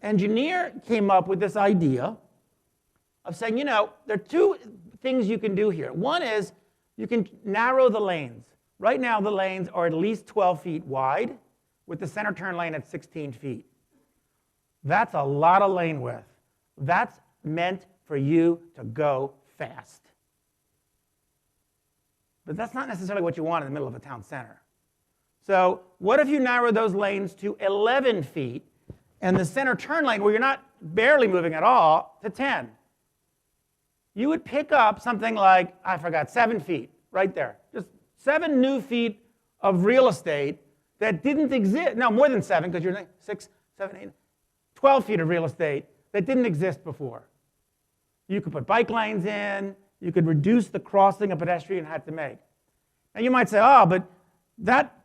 engineer came up with this idea of saying, you know, there are two things you can do here. One is you can narrow the lanes. Right now, the lanes are at least 12 feet wide, with the center turn lane at 16 feet. That's a lot of lane width. That's meant for you to go fast. But that's not necessarily what you want in the middle of a town center. So what if you narrow those lanes to 11 feet and the center turn lane, where you're not barely moving at all, to 10? You would pick up something like, 7 feet right there. Just 7 new feet of real estate that didn't exist. No, more than 7, because you're 6, 7, 8, 12 feet of real estate that didn't exist before. You could put bike lanes in. You could reduce the crossing a pedestrian had to make. And you might say, oh, but that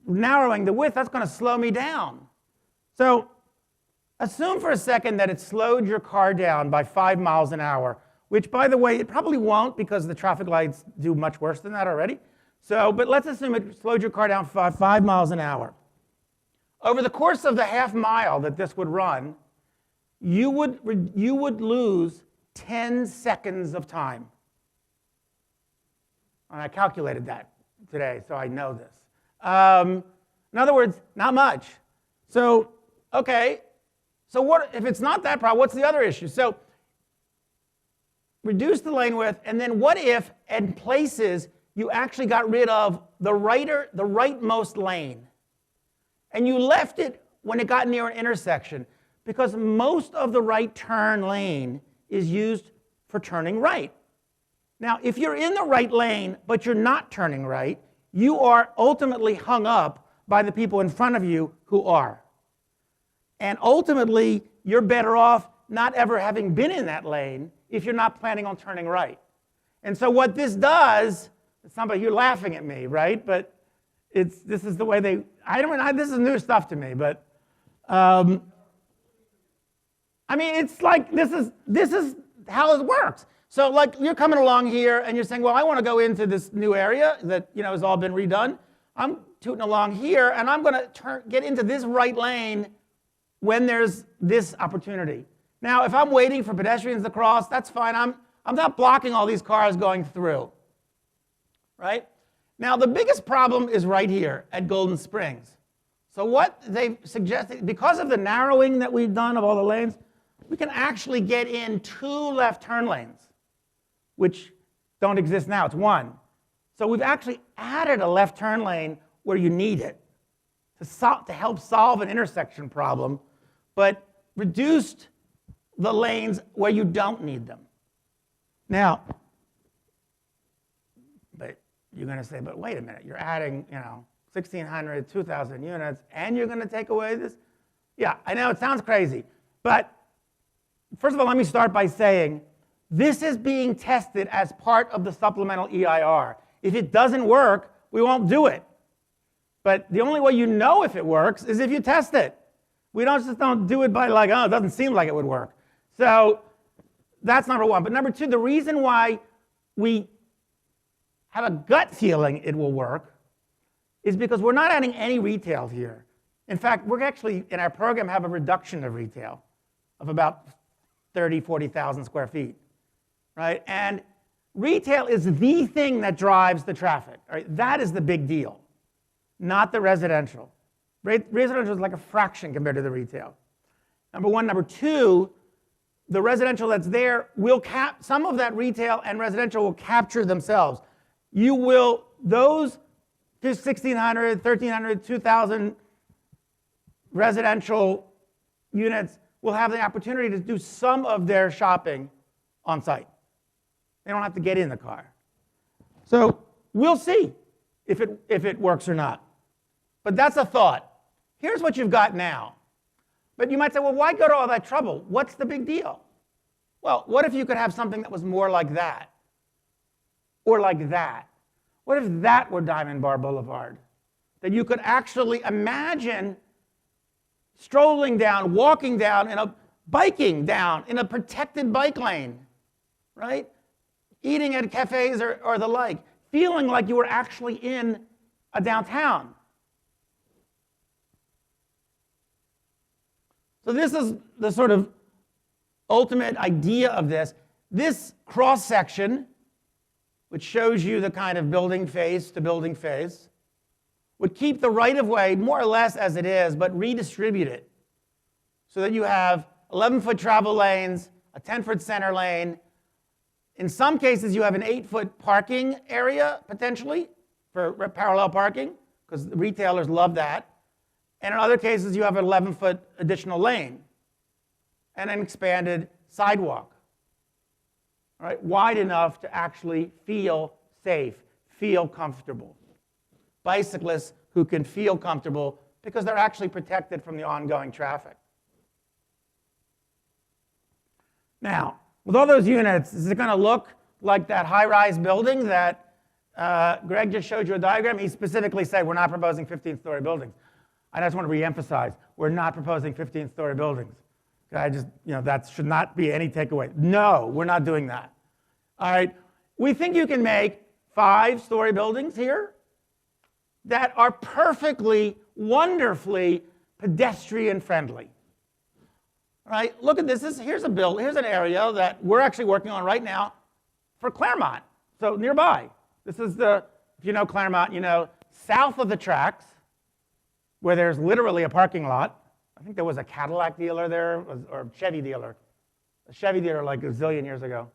narrowing the width, that's going to slow me down. So assume for a second that it slowed your car down by 5 miles an hour, which, by the way, it probably won't, because the traffic lights do much worse than that already. So, but let's assume it slowed your car down 5 miles an hour. Over the course of the half mile that this would run, you would lose 10 seconds of time. And I calculated that today, so I know this. In other words, not much. So, okay, so what if it's not that problem? What's the other issue? So, reduce the lane width, and then what if, in places, you actually got rid of the rightmost lane, and you left it when it got near an intersection, because most of the right turn lane is used for turning right. Now, if you're in the right lane, but you're not turning right, you are ultimately hung up by the people in front of you who are. And ultimately, you're better off not ever having been in that lane if you're not planning on turning right. And so what this does, you're laughing at me, right? But this is the way they, this is new stuff to me, but it's like, this is how it works. So like you're coming along here and you're saying, well, I want to go into this new area that has all been redone. I'm tooting along here and I'm going to get into this right lane when there's this opportunity. Now, if I'm waiting for pedestrians to cross, that's fine. I'm not blocking all these cars going through, right? Now, the biggest problem is right here at Golden Springs. So what they've suggested, because of the narrowing that we've done of all the lanes, we can actually get in 2 left turn lanes, which don't exist now. It's 1. So we've actually added a left turn lane where you need it to help solve an intersection problem, but reduced the lanes where you don't need them. Now, but you're going to say, but wait a minute, you're adding, 1,600, 2,000 units, and you're going to take away this? Yeah, I know it sounds crazy, but first of all, let me start by saying this is being tested as part of the supplemental EIR. If it doesn't work, we won't do it. But the only way you know if it works is if you test it. We don't do it by like, oh, it doesn't seem like it would work. So that's number 1. But number 2, the reason why we have a gut feeling it will work is because we're not adding any retail here. In fact, we're actually, in our program, have a reduction of retail of about 30,000, 40,000 square feet, right? And retail is the thing that drives the traffic, right? That is the big deal, not the residential. Residential is like a fraction compared to the retail. Number 1. Number 2, the residential that's there will some of that retail and residential will capture themselves. Those 1,600, 1,300, 2,000 residential units will have the opportunity to do some of their shopping on site. They don't have to get in the car. So we'll see if it works or not. But that's a thought. Here's what you've got now. But you might say, well, why go to all that trouble? What's the big deal? Well, what if you could have something that was more like that? Or like that? What if that were Diamond Bar Boulevard? That you could actually imagine strolling down, walking down, biking down in a protected bike lane, right? Eating at cafes or the like, feeling like you were actually in a downtown. So this is the sort of ultimate idea of this. This cross-section, which shows you the kind of building face to building face, would keep the right-of-way more or less as it is, but redistribute it so that you have 11-foot travel lanes, a 10-foot center lane. In some cases, you have an 8-foot parking area, potentially, for parallel parking, because the retailers love that. And in other cases, you have an 11-foot additional lane and an expanded sidewalk, all right, wide enough to actually feel safe, feel comfortable. Bicyclists who can feel comfortable because they're actually protected from the ongoing traffic. Now, with all those units, is it going to look like that high-rise building that Greg just showed you a diagram? He specifically said we're not proposing 15-story buildings. I just want to reemphasize, we're not proposing 15-story buildings. Okay, that should not be any takeaway. No, we're not doing that. All right, we think you can make 5-story buildings here that are perfectly, wonderfully pedestrian-friendly. All right, look at this. Here's an area that we're actually working on right now for Claremont, so nearby. This is if you know Claremont, you know, south of the tracks, where there's literally a parking lot. I think there was a Cadillac dealer there, or a Chevy dealer. A Chevy dealer like a zillion years ago.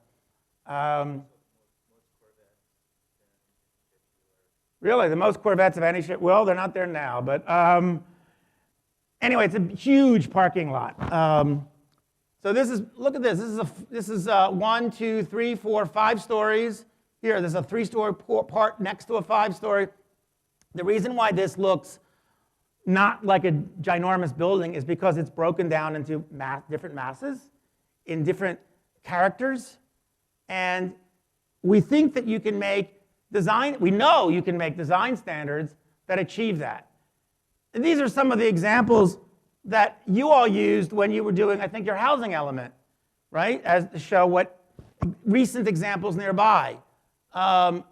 Really, the most Corvettes of any ship? Well, they're not there now, but anyway, it's a huge parking lot. So look at this. This is 1, 2, 3, 4, 5 stories. Here, there's a 3-story part next to a 5-story. The reason why this looks not like a ginormous building is because it's broken down into different masses in different characters. And we think that you can make we know you can make design standards that achieve that. And these are some of the examples that you all used when you were doing, I think, your housing element, right? As to show what recent examples nearby. Paseo,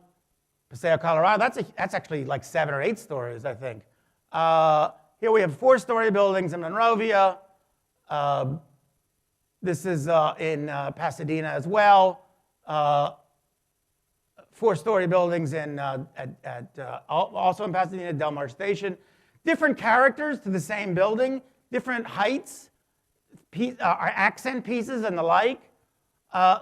Colorado, that's actually like 7 or 8 stories, I think. Here we have 4-story buildings in Monrovia. This is in Pasadena as well. 4-story buildings also in Pasadena, Del Mar Station. Different characters to the same building, different heights, accent pieces and the like.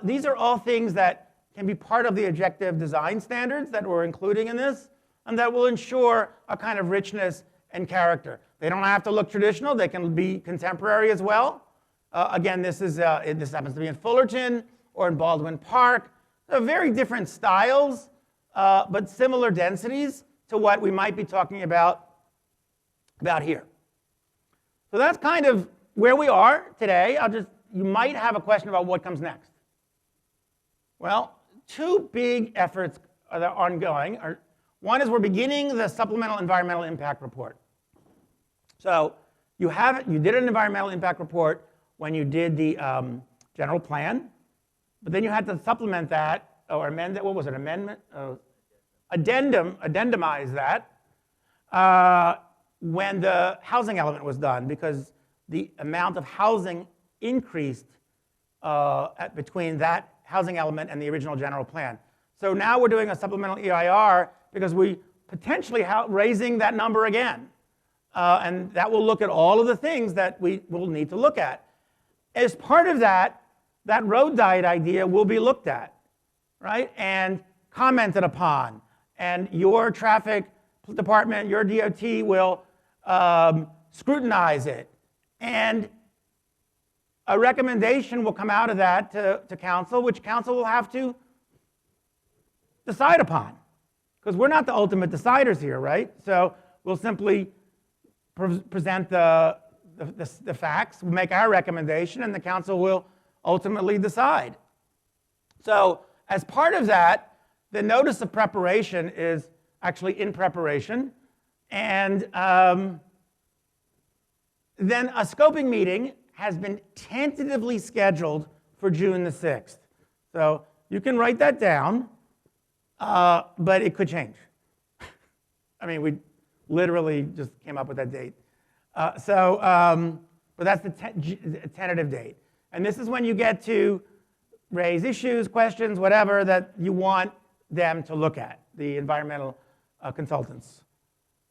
These are all things that can be part of the objective design standards that we're including in this, and that will ensure a kind of richness and character. They don't have to look traditional. They can be contemporary as well. Again, this happens to be in Fullerton or in Baldwin Park. They're very different styles, but similar densities to what we might be talking about here. So that's kind of where we are today. You might have a question about what comes next. Well, 2 big efforts that are ongoing. One is we're beginning the Supplemental Environmental Impact Report. So you did an environmental impact report when you did the general plan, but then you had to supplement that or amend that. What was it? Addendumize that when the housing element was done, because the amount of housing increased between that housing element and the original general plan. So now we're doing a supplemental EIR because we potentially raising that number again. And that will look at all of the things that we will need to look at. As part of that road diet idea will be looked at, right? And commented upon. And your traffic department, your DOT will scrutinize it. And a recommendation will come out of that to council, which council will have to decide upon. Because we're not the ultimate deciders here, right? So we'll simply present the facts, we'll make our recommendation, and the council will ultimately decide. So as part of that, the notice of preparation is actually in preparation, and then a scoping meeting has been tentatively scheduled for June the 6th. So you can write that down, but it could change. I mean, we literally just came up with that date. But that's the tentative date. And this is when you get to raise issues, questions, whatever that you want them to look at, the environmental consultants.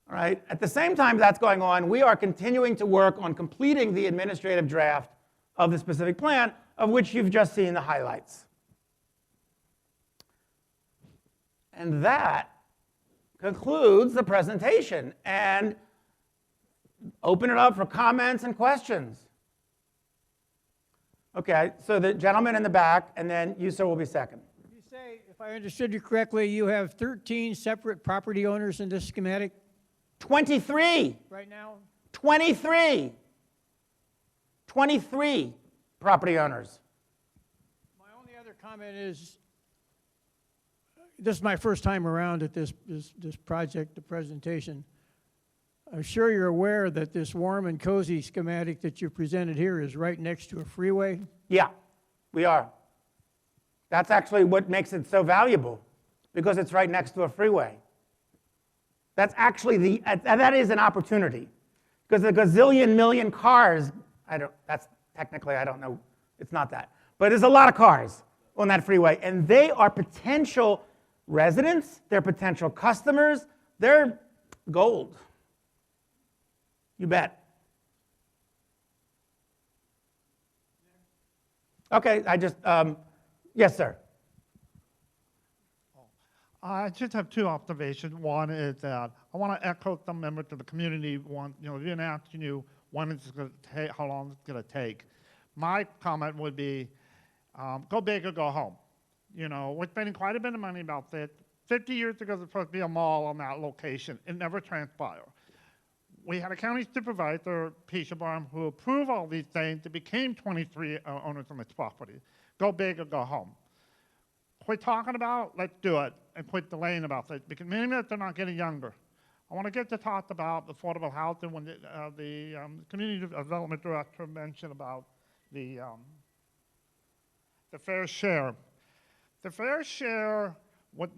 All right. At the same time that's going on, we are continuing to work on completing the administrative draft of the specific plan, of which you've just seen the highlights. And that concludes the presentation. And open it up for comments and questions. Okay, so the gentleman in the back, and then you, sir, will be second. You say, if I understood you correctly, you have 13 separate property owners in this schematic 23. right now? 23. 23 property owners. My only other comment is, this is my first time around at this project, the presentation. I'm sure you're aware that this warm and cozy schematic that you presented here is right next to a freeway. Yeah, we are. That's actually what makes it so valuable, because it's right next to a freeway. That's actually that is an opportunity, because a gazillion million cars, I don't know, it's not that. But there's a lot of cars on that freeway, and they are potential residents, they're potential customers, they're gold. You bet. Okay, yes, sir. I just have two observations. One is that I want to echo some members of the community. One, didn't ask you when it's going to take, how long it's going to take. My comment would be, go big or go home. We're spending quite a bit of money about this. 50 years ago, there was supposed to be a mall on that location. It never transpired. We had a county supervisor, Peisha Barham, who approved all these things. It became 23 owners on this property. Go big or go home. Quit talking about, let's do it, and quit delaying about it, because many of us are not getting younger. I want to get to talk about affordable housing when the community development director mentioned about the fair share. The fair share was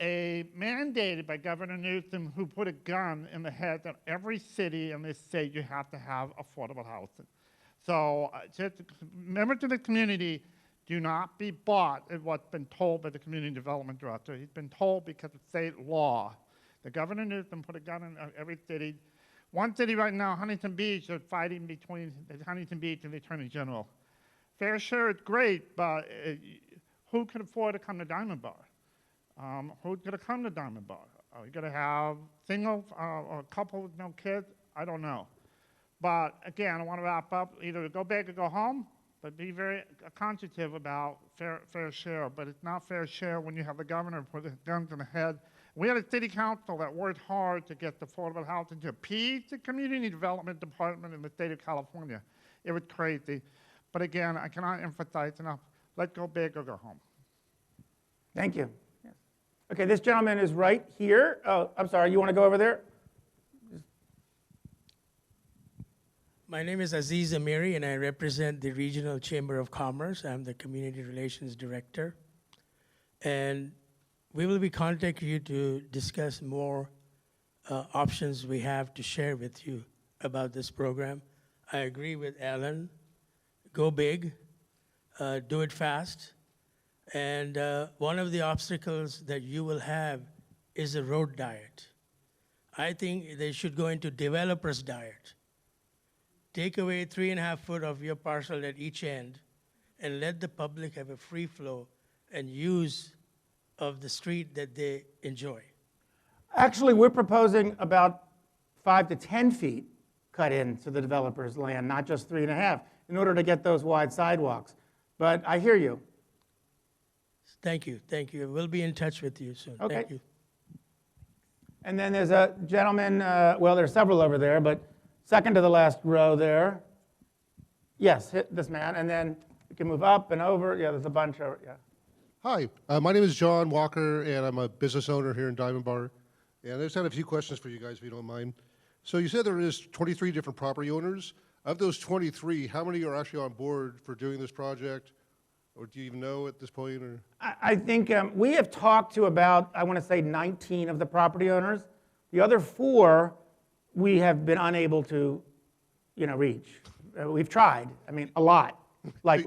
mandated by Governor Newsom, who put a gun in the head of every city in this state. You have to have affordable housing. So just members of the community, do not be bought at what's been told by the community development director. He's been told because of state law. The Governor Newsom put a gun in every city. One city right now, Huntington Beach, is fighting between Huntington Beach and the Attorney General. Fair share is great, but who can afford to come to Diamond Bar? Who's going to come to Diamond Bar? Are you going to have single or a couple with no kids? I don't know. But again, I want to wrap up. Either go big or go home, but be very conscious about fair share. But it's not fair share when you have the governor put his guns in the head. We had a city council that worked hard to get the affordable housing to appease the community development department in the state of California. It was crazy. But again, I cannot emphasize enough. Let's go big or go home. Thank you. Yes. Okay, this gentleman is right here. Oh, I'm sorry, you want to go over there? My name is Aziz Amiri, and I represent the Regional Chamber of Commerce. I'm the Community Relations Director. And we will be contacting you to discuss more options we have to share with you about this program. I agree with Alan. Go big, do it fast. And one of the obstacles that you will have is a road diet. I think they should go into developer's diet. Take away 3.5 foot of your parcel at each end and let the public have a free flow and use of the street that they enjoy. Actually, we're proposing about 5 to 10 feet cut into the developer's land, not just 3.5. in order to get those wide sidewalks. But I hear you. Thank you, thank you. We'll be in touch with you soon. Okay. Thank you. And then there's a gentleman, well, there's several over there, but second to the last row there. Yes, hit this man, and then you can move up and over. Yeah, there's a bunch over, yeah. Hi, my name is John Walker, and I'm a business owner here in Diamond Bar. And I just had a few questions for you guys, if you don't mind. So you said there is 23 different property owners. Of those 23, how many are actually on board for doing this project? Or do you even know at this point? Or I think we have talked to about, I want to say 19 of the property owners. The other 4, we have been unable to, reach. We've tried, I mean, a lot, like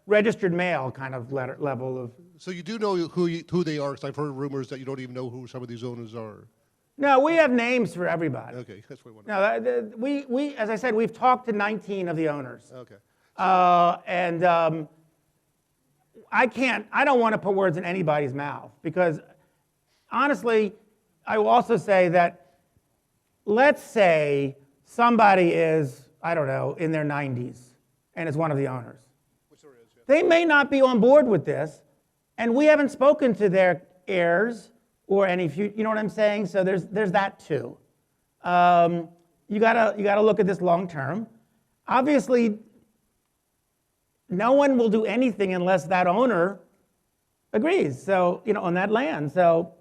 registered mail kind of level of. So you do know who they are, because I've heard rumors that you don't even know who some of these owners are. No, we have names for everybody. Okay, that's what I wanted. No, we, as I said, we've talked to 19 of the owners. Okay. And I don't want to put words in anybody's mouth, because honestly, I will also say that, let's say somebody is, I don't know, in their 90s and is one of the owners. Which there is, yeah. They may not be on board with this, and we haven't spoken to their heirs or any future, you know what I'm saying? So there's that too. You gotta look at this long term. Obviously, no one will do anything unless that owner agrees. So, on that land. So,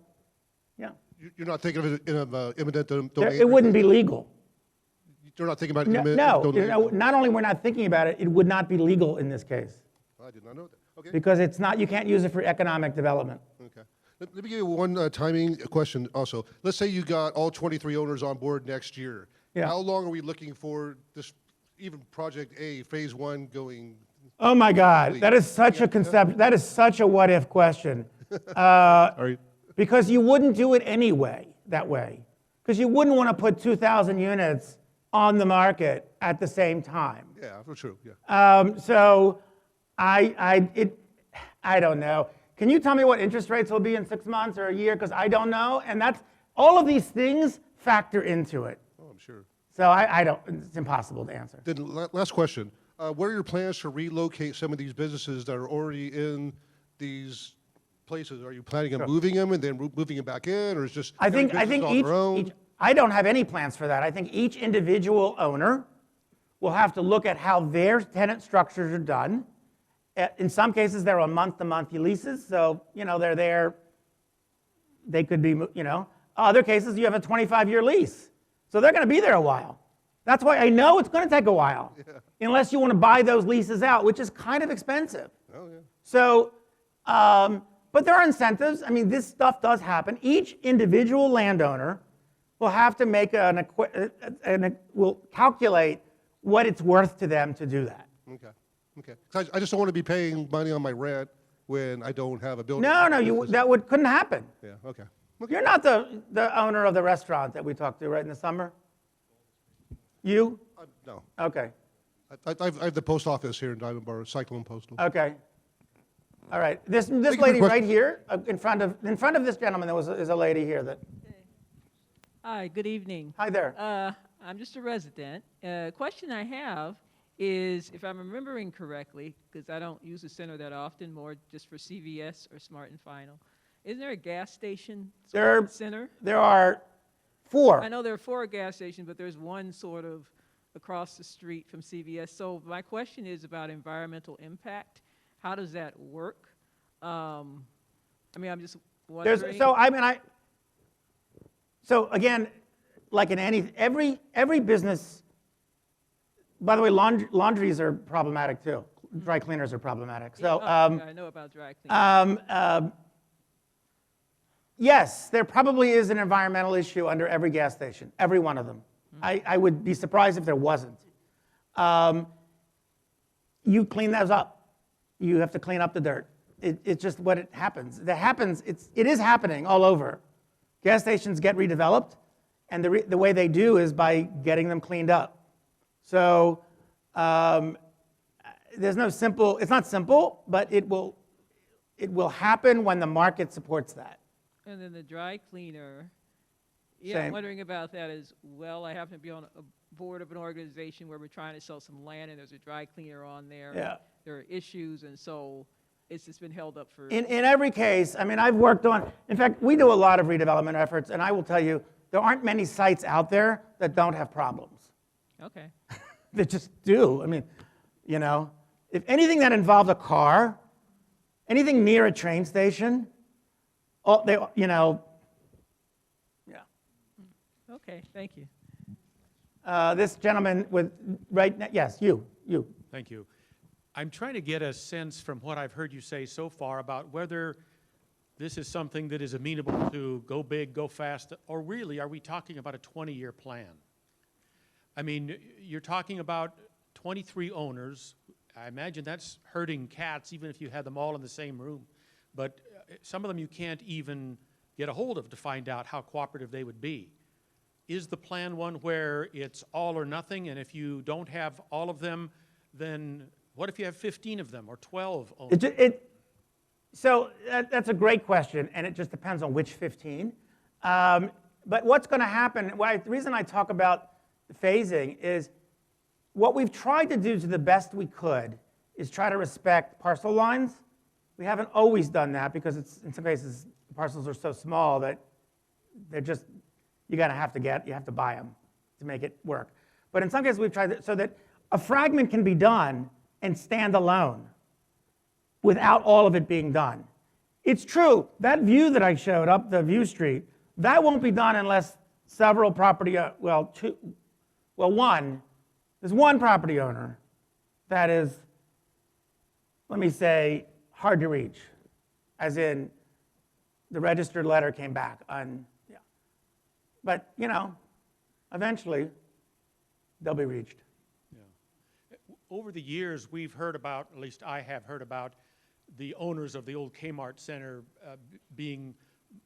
yeah. You're not thinking of it in an imminent domain? It wouldn't be legal. You're not thinking about No, imminent domain? not only we're not thinking about it, it would not be legal in this case. I did not know that. Okay. Because it's not, you can't use it for economic development. Okay. Let me give you one timing question also. Let's say you got all 23 owners on board next year. Yeah. How long are we looking for this, even Project A, Phase 1 going? Oh my God, that is such a concept, that is such a what-if question. Because you wouldn't do it anyway, that way. Because you wouldn't want to put 2,000 units on the market at the same time. Yeah, for true, yeah. So I don't know. Can you tell me what interest rates will be in 6 months or a year? Because I don't know, and that's, all of these things factor into it. Oh, I'm sure. So I don't, it's impossible to answer. Then last question. What are your plans to relocate some of these businesses that are already in these places? Are you planning on moving them and then moving them back in, or is just I think every business on their own? each, I don't have any plans for that. I think each individual owner will have to look at how their tenant structures are done. In some cases, they're on month-to-month leases, so, they're there, they could be, Other cases, you have a 25-year lease, so they're going to be there a while. That's why I know it's going to take a while, unless you want to buy those leases out, which is kind of expensive. Oh, yeah. So, but there are incentives. I mean, this stuff does happen. Each individual landowner will have to make will calculate what it's worth to them to do that. Okay. Okay. 'Cause I just don't want to be paying money on my rent when I don't have a building. No, couldn't happen. Yeah. Okay. Okay. You're not the owner of the restaurant that we talked to, right, in the summer? You? No. Okay. I have the post office here in Diamond Bar, Cyclone Postal. Okay. All right. This you for the lady question. right here, in front of this gentleman, is a lady here that. Hi, good evening. Hi there. I'm just a resident. Question I have is, if I'm remembering correctly, because I don't use the center that often, more just for CVS or Smart and Final, isn't there a gas station center? There are 4. I know there are 4 gas stations, but there's one sort of across the street from CVS. So my question is about environmental impact. How does that work? I'm just wondering. So again, like in every business. By the way, laundries are problematic too. Dry cleaners are problematic. So I know about dry cleaning. yes, there probably is an environmental issue under every gas station, every one of them. I would be surprised if there wasn't. You clean those up. You have to clean up the dirt. It's just what it happens. It is happening all over. Gas stations get redeveloped, and the way they do is by getting them cleaned up. So there's no simple, it's not simple, but it will happen when the market supports that. And then the dry cleaner Yeah, I'm Same. wondering about that as well. I happen to be on a board of an organization where we're trying to sell some land, and there's a dry cleaner on there. Yeah. There are issues, and so it's just been held up for. In every case, I mean, I've worked on, in fact, we do a lot of redevelopment efforts, and I will tell you, there aren't many sites out there that don't have problems. Okay. They just do. I mean, you know, if anything that involves a car, anything near a train station, they, you know, yeah. Okay, thank you. This gentleman with, yes, you. Thank you. I'm trying to get a sense from what I've heard you say so far about whether this is something that is amenable to go big, go fast, or really are we talking about a 20-year plan? I mean, you're talking about 23 owners. I imagine that's herding cats, even if you had them all in the same room. But some of them you can't even get a hold of to find out how cooperative they would be. Is the plan one where it's all or nothing, and if you don't have all of them, then what if you have 15 of them or 12 owners? So that's a great question, and it just depends on which 15. But what's going to happen, the reason I talk about the phasing is what we've tried to do to the best we could is try to respect parcel lines. We haven't always done that because in some cases the parcels are so small that they're just, you have to buy them to make it work. But in some cases we've tried so that a fragment can be done and stand alone without all of it being done. It's true, that view that I showed up the view street, that won't be done unless several property, there's one property owner that is, let me say, hard to reach, as in the registered letter came back on, yeah. But, you know, eventually they'll be reached. Over the years, we've heard about, at least I have heard about, the owners of the old Kmart Center being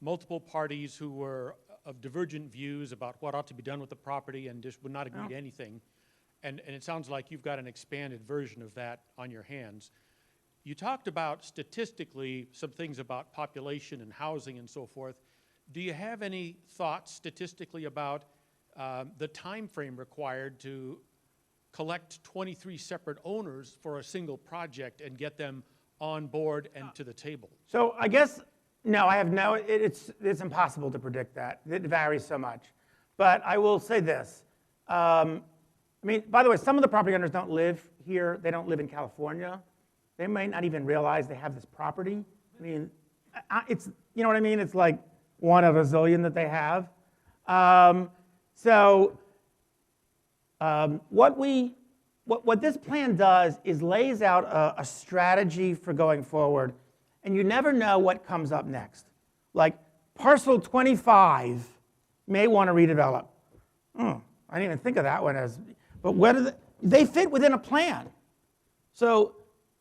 multiple parties who were of divergent views about what ought to be done with the property and just would not agree to anything. And it sounds like you've got an expanded version of that on your hands. You talked about statistically some things about population and housing and so forth. Do you have any thoughts statistically about the time frame required to collect 23 separate owners for a single project and get them on board and to the table? So I guess, no, I have no, it's impossible to predict that. It varies so much. But I will say this. I mean, by the way, some of the property owners don't live here. They don't live in California. They may not even realize they have this property. I mean, it's, you know what I mean? It's like one of a zillion that they have. What this plan does is lays out a strategy for going forward, and you never know what comes up next. Like parcel 25 may want to redevelop. I didn't even think of that one as, but they fit within a plan. So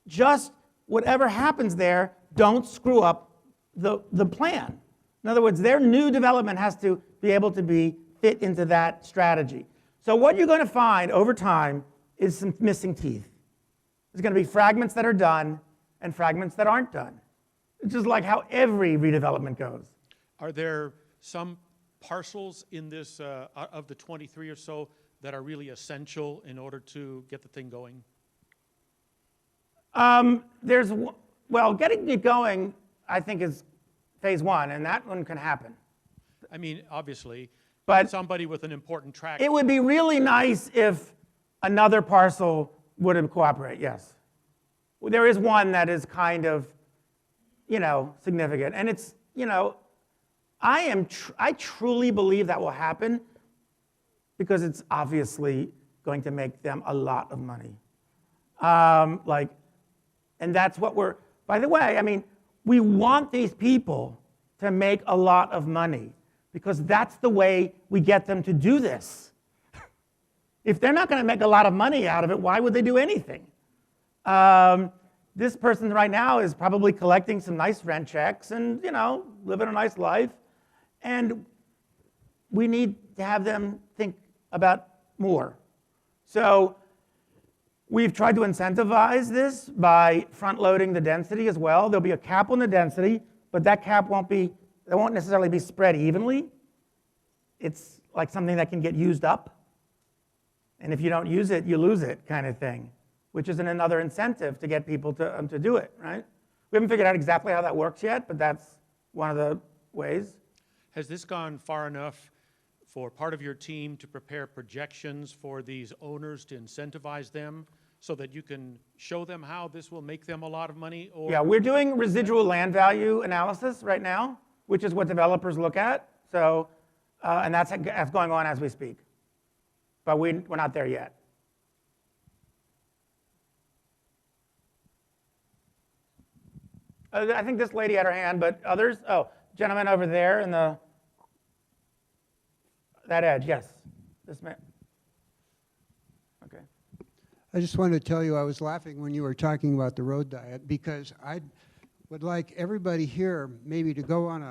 just whatever happens there, don't screw up the plan. In other words, their new development has to be able to fit into that strategy. So what you're going to find over time is some missing teeth. There's going to be fragments that are done and fragments that aren't done. It's just like how every redevelopment goes. Are there some parcels in this, of the 23 or so, that are really essential in order to get the thing going? Getting it going, I think, is phase one, and that one can happen. I mean, obviously, But somebody with an important tract. it would be really nice if another parcel would cooperate, yes. There is one that is kind of, significant. And it's, I truly believe that will happen because it's obviously going to make them a lot of money. And that's what by the way, I mean, we want these people to make a lot of money because that's the way we get them to do this. If they're not going to make a lot of money out of it, why would they do anything? This person right now is probably collecting some nice rent checks and, living a nice life. And we need to have them think about more. So we've tried to incentivize this by front-loading the density as well. There'll be a cap on the density, but that cap won't necessarily be spread evenly. it's like something that can get used up. And if you don't use it, you lose it kind of thing, which is another incentive to get people to do it, right? We haven't figured out exactly how that works yet, but that's one of the ways. Has this gone far enough for part of your team to prepare projections for these owners to incentivize them so that you can show them how this will make them a lot of money? Or Yeah, we're doing residual land value analysis right now, which is what developers look at. So, and that's going on as we speak. But we're not there yet. I think this lady had her hand, but others? Oh, gentleman over there in that edge, yes. This man. Okay. I just wanted to tell you I was laughing when you were talking about the road diet because I would like everybody here maybe to go on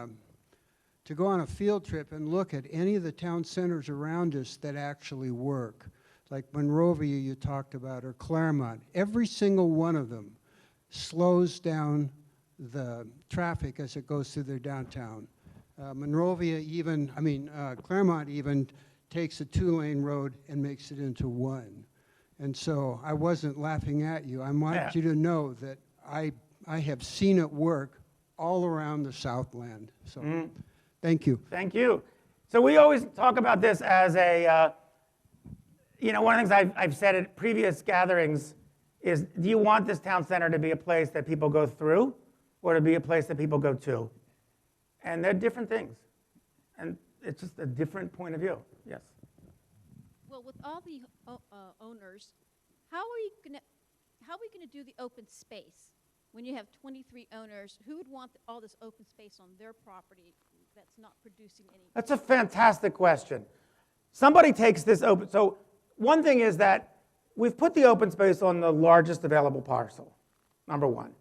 a field trip and look at any of the town centers around us that actually work. Like Monrovia you talked about, or Claremont. Every single one of them slows down the traffic as it goes through their downtown. Claremont even takes a 2-lane road and makes it into one. And so I wasn't laughing at you. I want you to know that I have seen it work all around the Southland. So thank you. Thank you. So we always talk about this as one of the things I've said at previous gatherings is, do you want this town center to be a place that people go through or to be a place that people go to? And they're different things. And it's just a different point of view. Yes. Well, with all the owners, how are we gonna do the open space when you have 23 owners? Who would want all this open space on their property that's not producing any? That's a fantastic question. Somebody takes this open. So one thing is that we've put the open space on the largest available parcel, number one.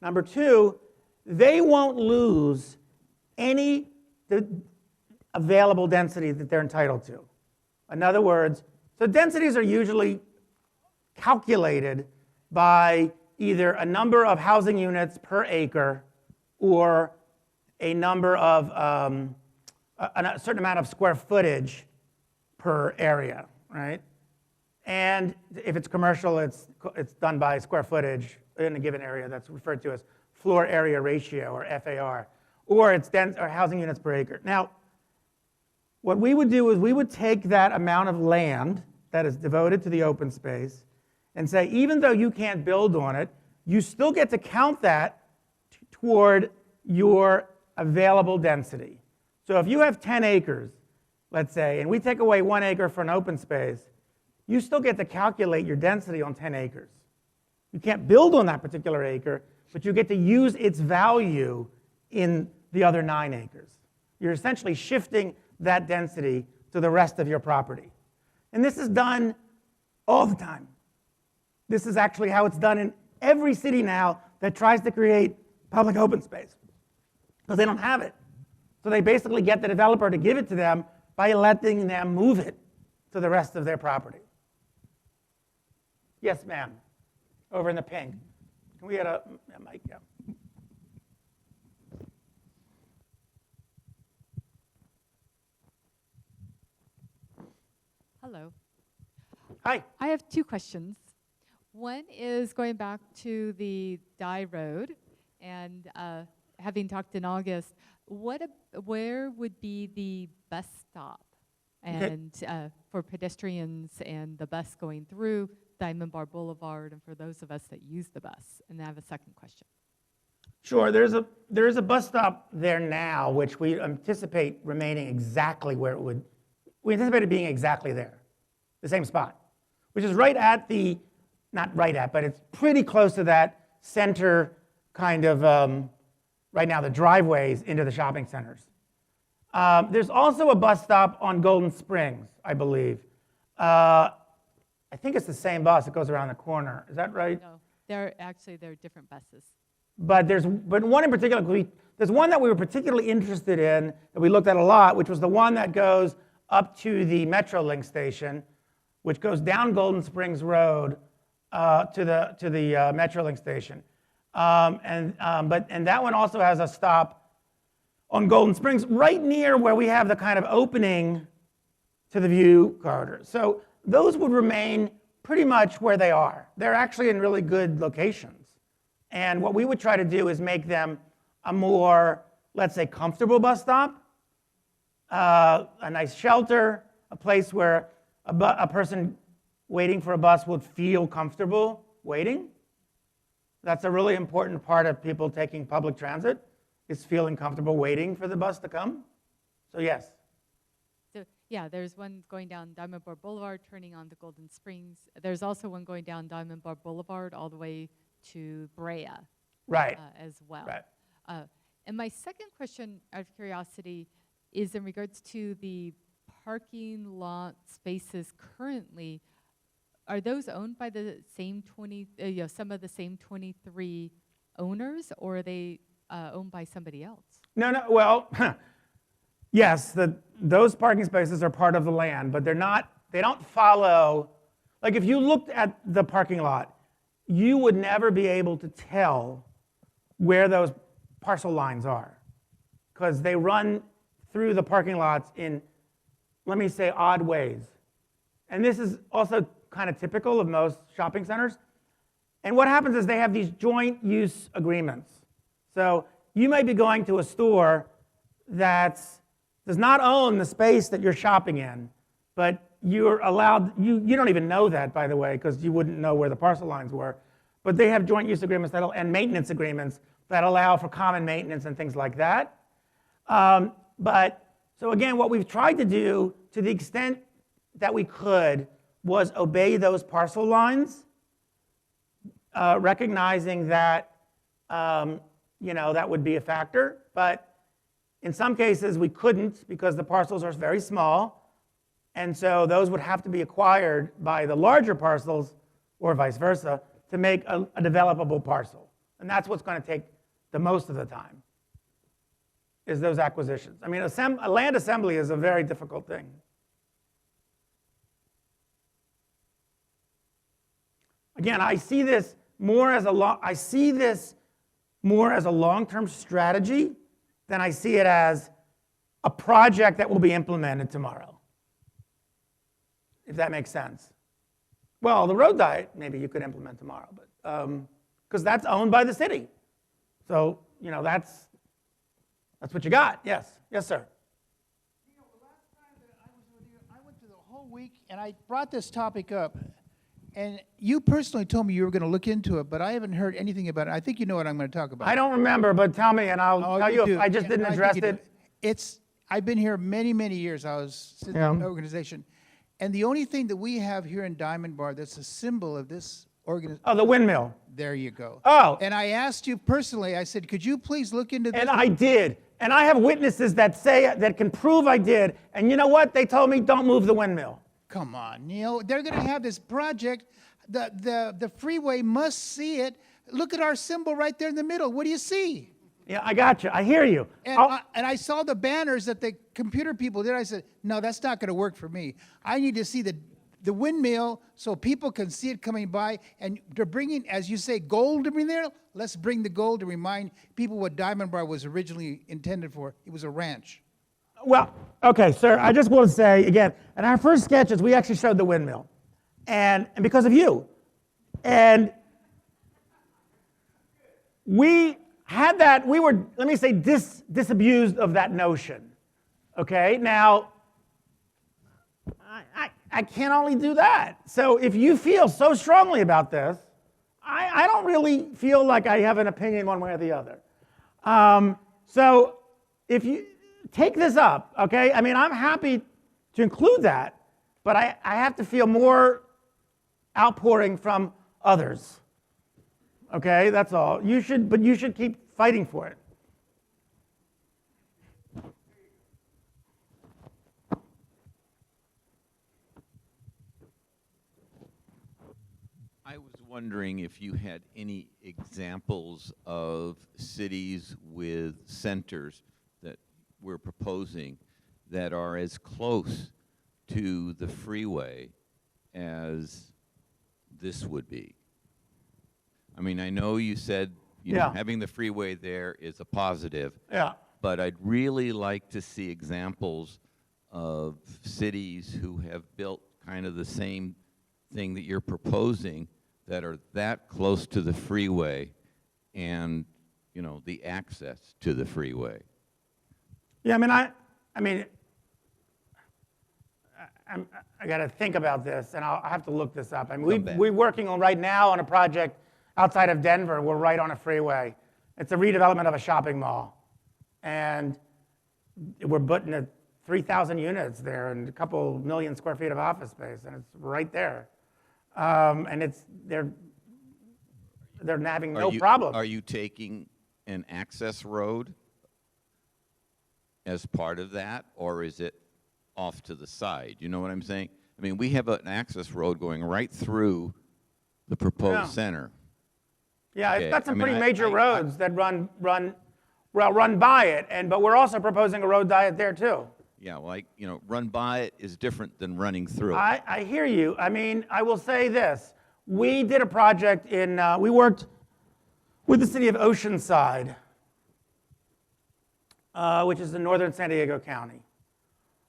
Number two, they won't lose any available density that they're entitled to. In other words, so densities are usually calculated by either a number of housing units per acre or a number of a certain amount of square footage per area, right? And if it's commercial, it's done by square footage in a given area. That's referred to as floor area ratio, or FAR, or it's or housing units per acre. Now, what we would do is we would take that amount of land that is devoted to the open space and say, even though you can't build on it, you still get to count that toward your available density. So if you have 10 acres, let's say, and we take away 1 acre for an open space, you still get to calculate your density on 10 acres. You can't build on that particular acre, but you get to use its value in the other 9 acres. You're essentially shifting that density to the rest of your property. And this is done all the time. This is actually how it's done in every city now that tries to create public open space, because they don't have it. So they basically get the developer to give it to them by letting them move it to the rest of their property. Yes, ma'am. Over in the pink. Can we get a mic? Yeah. Hello. Hi. I have 2 questions. One is going back to the Dye Road, and having talked in August, where would be the bus stop and for pedestrians and the bus going through Diamond Bar Boulevard, and for those of us that use the bus? And I have a second question. Sure. There is a bus stop there now, which we anticipate remaining exactly where it would. We anticipate it being exactly there, the same spot, which is right at the, not right at, but it's pretty close to that center kind of, right now, the driveways into the shopping centers. There's also a bus stop on Golden Springs, I believe. I think it's the same bus that goes around the corner. Is that right? No, they're different buses. But one in particular, there's one that we were particularly interested in that we looked at a lot, which was the one that goes up to the Metrolink station, which goes down Golden Springs Road to the Metrolink station. And that one also has a stop on Golden Springs, right near where we have the kind of opening to the view corridor. So those would remain pretty much where they are. They're actually in really good locations. And what we would try to do is make them a more, let's say, comfortable bus stop, a nice shelter, a place where a person waiting for a bus would feel comfortable waiting. That's a really important part of people taking public transit, is feeling comfortable waiting for the bus to come. So yes. So, yeah, there's one going down Diamond Bar Boulevard, turning on to Golden Springs. There's also one going down Diamond Bar Boulevard all the way to Brea. Right. As well. Right. And my second question, out of curiosity, is in regards to the parking lot spaces currently. Are those owned by the same some of the same 23 owners, or are they owned by somebody else? No, well, yes, those parking spaces are part of the land, but they don't follow, like if you looked at the parking lot, you would never be able to tell where those parcel lines are, because they run through the parking lots in, let me say, odd ways. And this is also kind of typical of most shopping centers. And what happens is they have these joint use agreements. So you may be going to a store that does not own the space that you're shopping in, but you're allowed, you don't even know that, by the way, because you wouldn't know where the parcel lines were. But they have joint use agreements and maintenance agreements that allow for common maintenance and things like that. So again, what we've tried to do, to the extent that we could, was obey those parcel lines, recognizing that that would be a factor. But in some cases, we couldn't because the parcels are very small. And so those would have to be acquired by the larger parcels, or vice versa, to make a developable parcel. And that's what's going to take the most of the time, is those acquisitions. I mean, a land assembly is a very difficult thing. Again, I see this more as a long-term strategy than I see it as a project that will be implemented tomorrow, if that makes sense. Well, the road diet, maybe you could implement tomorrow, but because that's owned by the city. So, that's what you got. Yes, sir. The last time that I was with you, I went through the whole week, and I brought this topic up. And you personally told me you were going to look into it, but I haven't heard anything about it. I think you know what I'm going to talk about. I don't remember, but tell me, and I'll tell you if I just didn't address it. I've been here many, many years. I was sitting in the organization. And the only thing that we have here in Diamond Bar that's a symbol of this organization. Oh, the windmill. There you go. Oh. And I asked you personally, I said, could you please look into this? And I did. And I have witnesses that can prove I did. And you know what? They told me, don't move the windmill. Come on, Neil. They're going to have this project. The freeway must see it. Look at our symbol right there in the middle. What do you see? Yeah, I got you. I hear you. And I saw the banners that the computer people did. I said, no, that's not going to work for me. I need to see the windmill so people can see it coming by. And they're bringing, as you say, gold to bring there. Let's bring the gold to remind people what Diamond Bar was originally intended for. It was a ranch. Well, okay, sir, I just want to say, again, in our first sketches, we actually showed the windmill. And because of you. And we had that, we were, let me say, disabused of that notion. Okay, now, I can't only do that. So if you feel so strongly about this, I don't really feel like I have an opinion one way or the other. So if you take this up, okay? I mean, I'm happy to include that, but I have to feel more outpouring from others. Okay, that's all. But you should keep fighting for it. I was wondering if you had any examples of cities with centers that we're proposing that are as close to the freeway as this would be. I mean, I know you said having the freeway there is a positive. Yeah. but I'd really like to see examples of cities who have built kind of the same thing that you're proposing that are that close to the freeway and, you know, the access to the freeway. Yeah, I got to think about this, and I'll have to look this up. I mean, we're working on right now on a project outside of Denver. We're right on a freeway. It's a redevelopment of a shopping mall, and we're putting 3,000 units there and a couple million square feet of office space, and it's right there. And they're having no problem. Are you taking an access road as part of that, or is it off to the side? You know what I'm saying? I mean, we have an access road going right through the proposed center. Yeah, Okay, it's got some I mean, pretty major roads that run by it, but we're also proposing a road diet there too. Yeah, like, you know, run by it is different than running through it. I hear you. I mean, I will say this. We did a project we worked with the city of Oceanside, which is in northern San Diego County.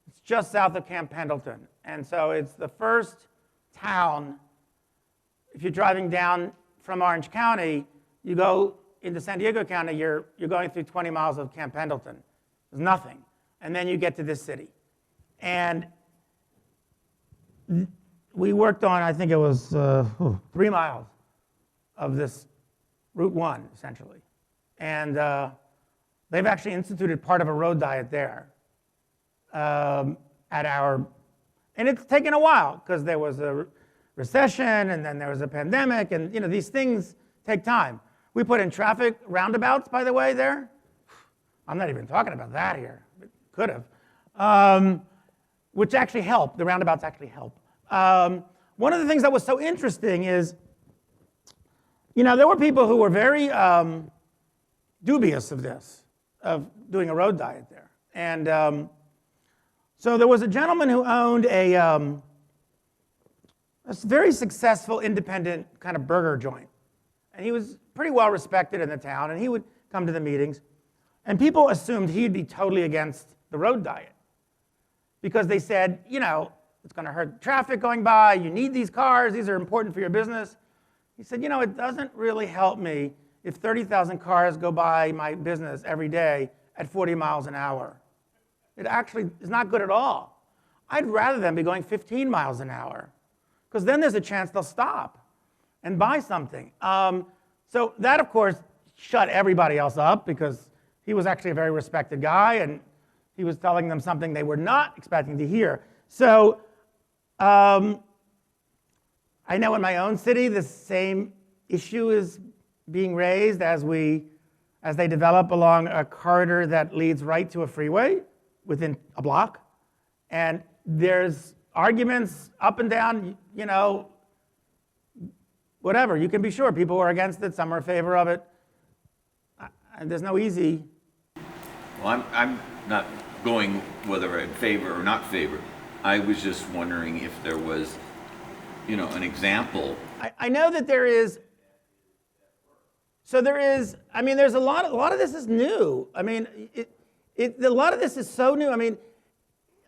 It's just south of Camp Pendleton. And so it's the first town, if you're driving down from Orange County, you go into San Diego County, you're going through 20 miles of Camp Pendleton. There's nothing. And then you get to this city. And we worked on, I think it was 3 miles of this Route 1, essentially. And they've actually instituted part of a road diet there and it's taken a while because there was a recession and then there was a pandemic, and you know, these things take time. We put in traffic roundabouts, by the way, there. I'm not even talking about that here. Could have. Which actually help. The roundabouts actually help. One of the things that was so interesting is, you know, there were people who were very dubious of this, of doing a road diet there. And so there was a gentleman who owned a very successful independent kind of burger joint. And he was pretty well respected in the town, and he would come to the meetings. And people assumed he'd be totally against the road diet because they said, you know, it's going to hurt traffic going by. You need these cars. These are important for your business. He said, you know, it doesn't really help me if 30,000 cars go by my business every day at 40 miles an hour. It actually is not good at all. I'd rather them be going 15 miles an hour because then there's a chance they'll stop and buy something. So that, of course, shut everybody else up because he was actually a very respected guy, and he was telling them something they were not expecting to hear. So I know in my own city, the same issue is being raised as they develop along a corridor that leads right to a freeway within a block. And there's arguments up and down, you know, whatever. You can be sure people are against it, some are in favor of it. And there's no easy. Well, I'm not going whether I'm in favor or not favor. I was just wondering if there was, you know, an example. I know that there is. So there is. I mean, there's a lot of this is new. I mean, a lot of this is so new. I mean,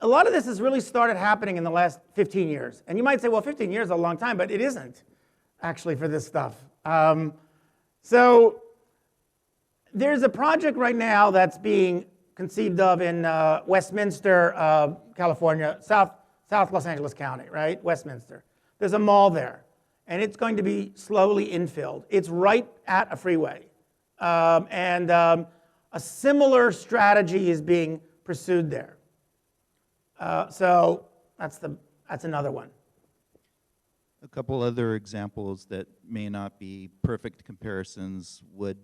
a lot of this has really started happening in the last 15 years. And you might say, well, 15 years is a long time, but it isn't actually for this stuff. So there's a project right now that's being conceived of in Westminster, California, South Los Angeles County, right? Westminster. There's a mall there, and it's going to be slowly infilled. It's right at a freeway. A similar strategy is being pursued there. So that's another one. A couple other examples that may not be perfect comparisons would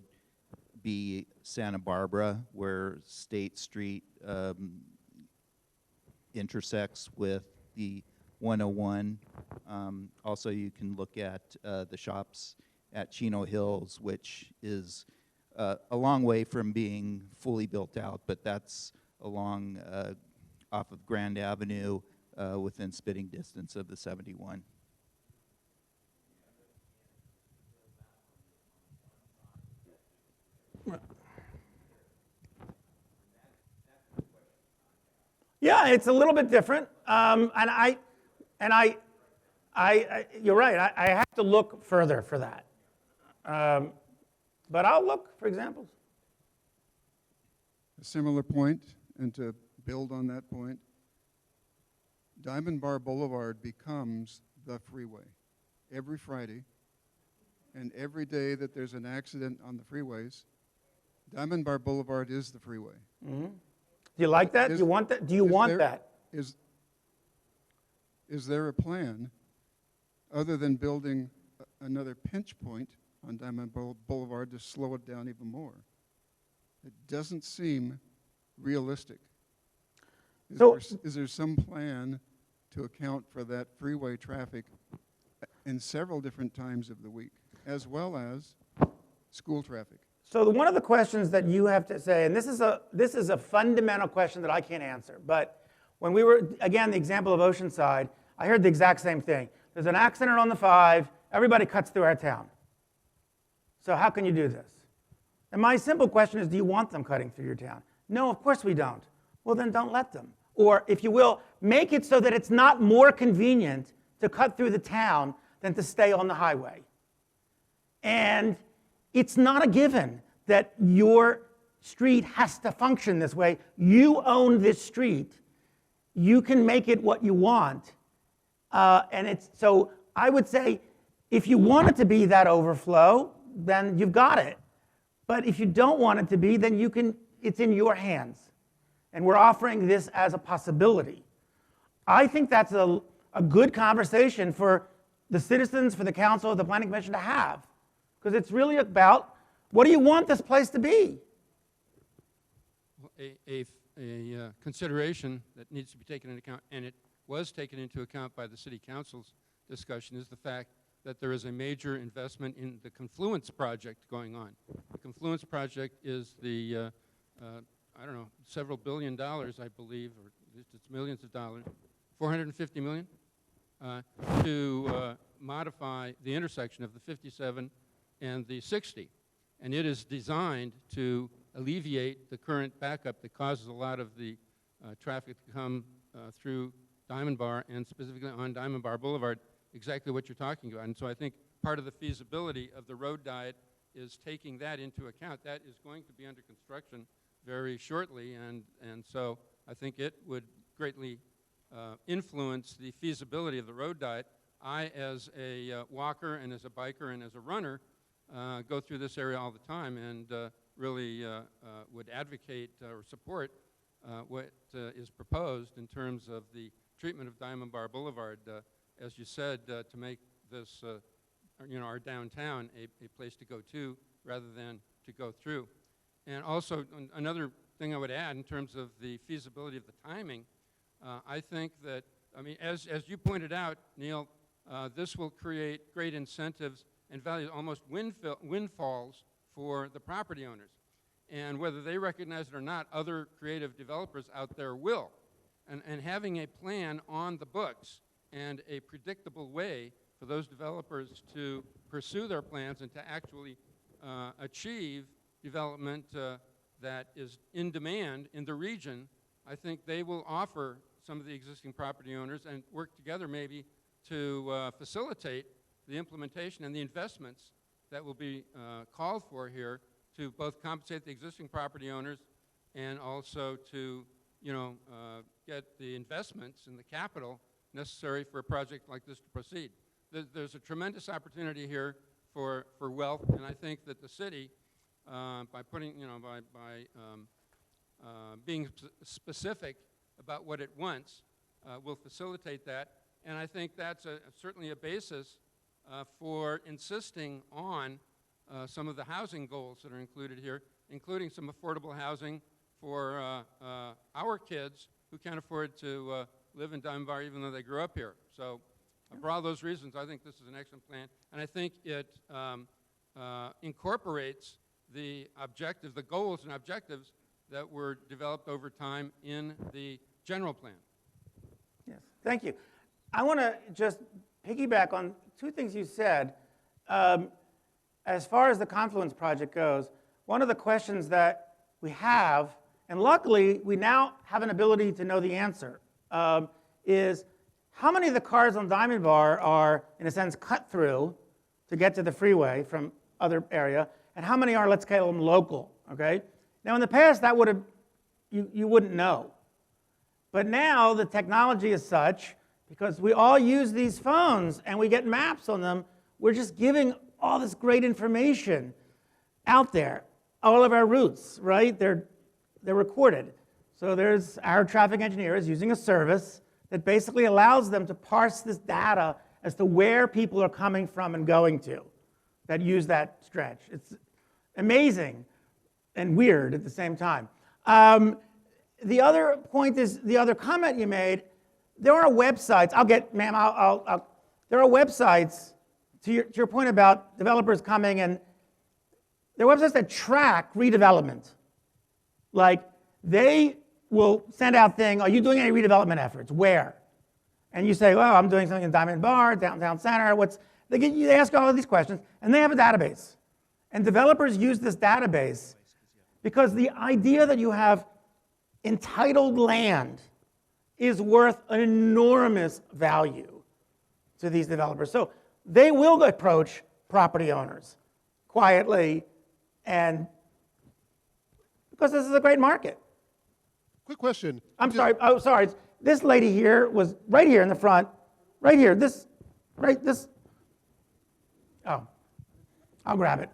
be Santa Barbara, where State Street intersects with the 101. Also, you can look at the shops at Chino Hills, which is a long way from being fully built out, but that's along off of Grand Avenue within spitting distance of the 71. Yeah, it's a little bit different, and you're right. I have to look further for that, but I'll look for examples. A similar point, and to build on that point, Diamond Bar Boulevard becomes the freeway every Friday, and every day that there's an accident on the freeways, Diamond Bar Boulevard is the freeway. Mm-hmm. Do you like that? Do you want that? Do you want that? Is there a plan, other than building another pinch point on Diamond Boulevard, to slow it down even more? It doesn't seem realistic. Is there some plan to account for that freeway traffic in several different times of the week, as well as school traffic? So one of the questions that you have to say, and this is a fundamental question that I can't answer, but when we were, again, the example of Oceanside, I heard the exact same thing. There's an accident on the 5, everybody cuts through our town. So how can you do this? And my simple question is, do you want them cutting through your town? No, of course we don't. Well, then don't let them. Or, if you will, make it so that it's not more convenient to cut through the town than to stay on the highway. And it's not a given that your street has to function this way. You own this street. You can make it what you want. So I would say, if you want it to be that overflow, then you've got it. But if you don't want it to be, then it's in your hands. And we're offering this as a possibility. I think that's a good conversation for the citizens, for the council, the planning commission to have. Because it's really about, what do you want this place to be? A consideration that needs to be taken into account, and it was taken into account by the city council's discussion, is the fact that there is a major investment in the Confluence project going on. The Confluence project is the, I don't know, several $1 billion, I believe, or at least it's millions of dollars, 450 million, to modify the intersection of the 57 and the 60. And it is designed to alleviate the current backup that causes a lot of the traffic to come through Diamond Bar, and specifically on Diamond Bar Boulevard, exactly what you're talking about. And so I think part of the feasibility of the road diet is taking that into account. That is going to be under construction very shortly, and so I think it would greatly influence the feasibility of the road diet. I, as a walker and as a biker and as a runner, go through this area all the time, and really would advocate or support what is proposed in terms of the treatment of Diamond Bar Boulevard, as you said, to make this, our downtown a place to go to rather than to go through. And also, another thing I would add in terms of the feasibility of the timing, I think that, as you pointed out, Neil, this will create great incentives and values, almost windfalls for the property owners. And whether they recognize it or not, other creative developers out there will. And having a plan on the books and a predictable way for those developers to pursue their plans and to actually achieve development that is in demand in the region, I think they will offer some of the existing property owners and work together maybe to facilitate the implementation and the investments that will be called for here to both compensate the existing property owners and also to, get the investments and the capital necessary for a project like this to proceed. There's a tremendous opportunity here for wealth, and I think that the city, by putting, by being specific about what it wants, will facilitate that. And I think that's certainly a basis for insisting on some of the housing goals that are included here, including some affordable housing for our kids who can't afford to live in Diamond Bar even though they grew up here. So for all those reasons, I think this is an excellent plan. And I think it incorporates the objectives, the goals and objectives that were developed over time in the general plan. Yes, thank you. I want to just piggyback on two things you said. As far as the Confluence project goes, one of the questions that we have, And luckily, we now have an ability to know the answer, is how many of the cars on Diamond Bar are, in a sense, cut through to get to the freeway from other area, and how many are, let's call them local, okay? Now, in the past, that would have, you wouldn't know. But now the technology is such, because we all use these phones and we get maps on them, we're just giving all this great information out there. All of our routes, right? They're recorded. So there's our traffic engineers using a service that basically allows them to parse this data as to where people are coming from and going to that use that stretch. It's amazing and weird at the same time. The other point is, the other comment you made, there are websites, there are websites, to your point about developers coming, and there are websites that track redevelopment. Like, they will send out are you doing any redevelopment efforts? Where? And you say, well, I'm doing something in Diamond Bar, downtown center, they ask all of these questions, and they have a database. And developers use this database because the idea that you have entitled land is worth an enormous value to these developers. So they will approach property owners quietly, and because this is a great market. Quick question. I'm sorry. Oh, sorry. This lady here was right here in the front, right here. This. Oh, I'll grab it,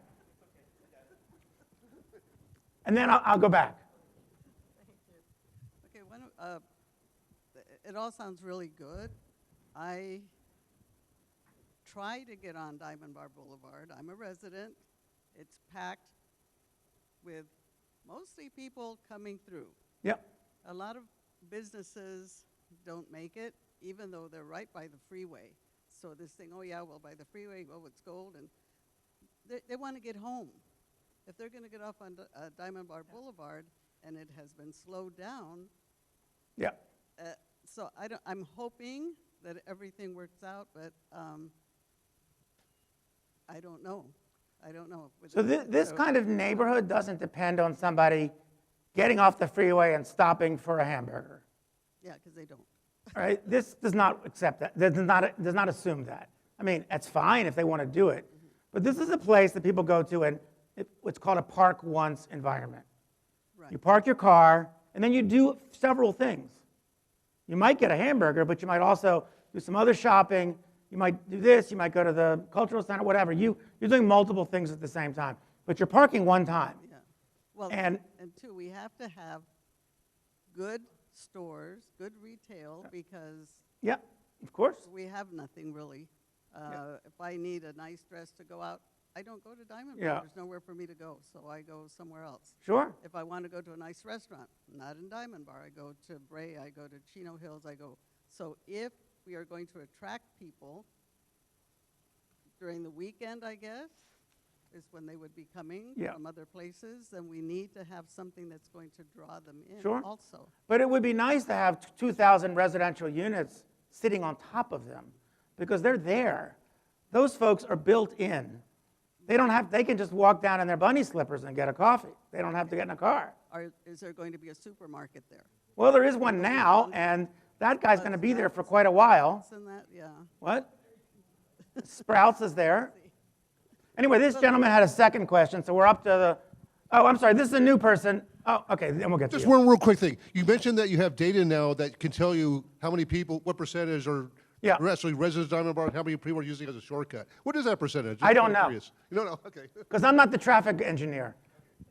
and then I'll go back. Okay. It all sounds really good. I try to get on Diamond Bar Boulevard. I'm a resident. It's packed with mostly people coming through. Yep. A lot of businesses don't make it, even though they're right by the freeway. So this thing, oh yeah, well, by the freeway, oh, it's gold, and they want to get home. If they're going to get off on Diamond Bar Boulevard, and it has been slowed down. Yeah. So I'm hoping that everything works out, but I don't know. So this kind of neighborhood doesn't depend on somebody getting off the freeway and stopping for a hamburger. Yeah, because they don't. All right? This does not accept that. Does not assume that. I mean, that's fine if they want to do it. But this is a place that people go to, and it's called a park once environment. Right. You park your car, and then you do several things. You might get a hamburger, but you might also do some other shopping. You might do this. You might go to the cultural center, whatever. You're doing multiple things at the same time. But you're parking one time. Yeah. Well, and two, we have to have good stores, good retail, because yeah, of course. We have nothing really. If I need a nice dress to go out, I don't go to Diamond Bar. Yeah. There's nowhere for me to go, so I go somewhere else. Sure. If I want to go to a nice restaurant, not in Diamond Bar, I go to Bray, I go to Chino Hills, So if we are going to attract people during the weekend, I guess, is when they would be coming from other places, then we need to have something that's going to draw them in also. But it would be nice to have 2,000 residential units sitting on top of them, because they're there. Those folks are built in. They can just walk down in their bunny slippers and get a coffee. They don't have to get in a car. Is there going to be a supermarket there? Well, there is one now, and that guy's going to be there for quite a while. Yeah. What? Sprouts is there. Anyway, this gentleman had a second question, so we're up to the, oh, I'm sorry, this is a new person. Oh, okay, then we'll get to you. Just one real quick thing. You mentioned that you have data now that can tell you how many people, what percentage are actually residents of Diamond Bar, how many people are using it as a shortcut. What is that percentage? I don't know. You don't know? Okay. Because I'm not the traffic engineer.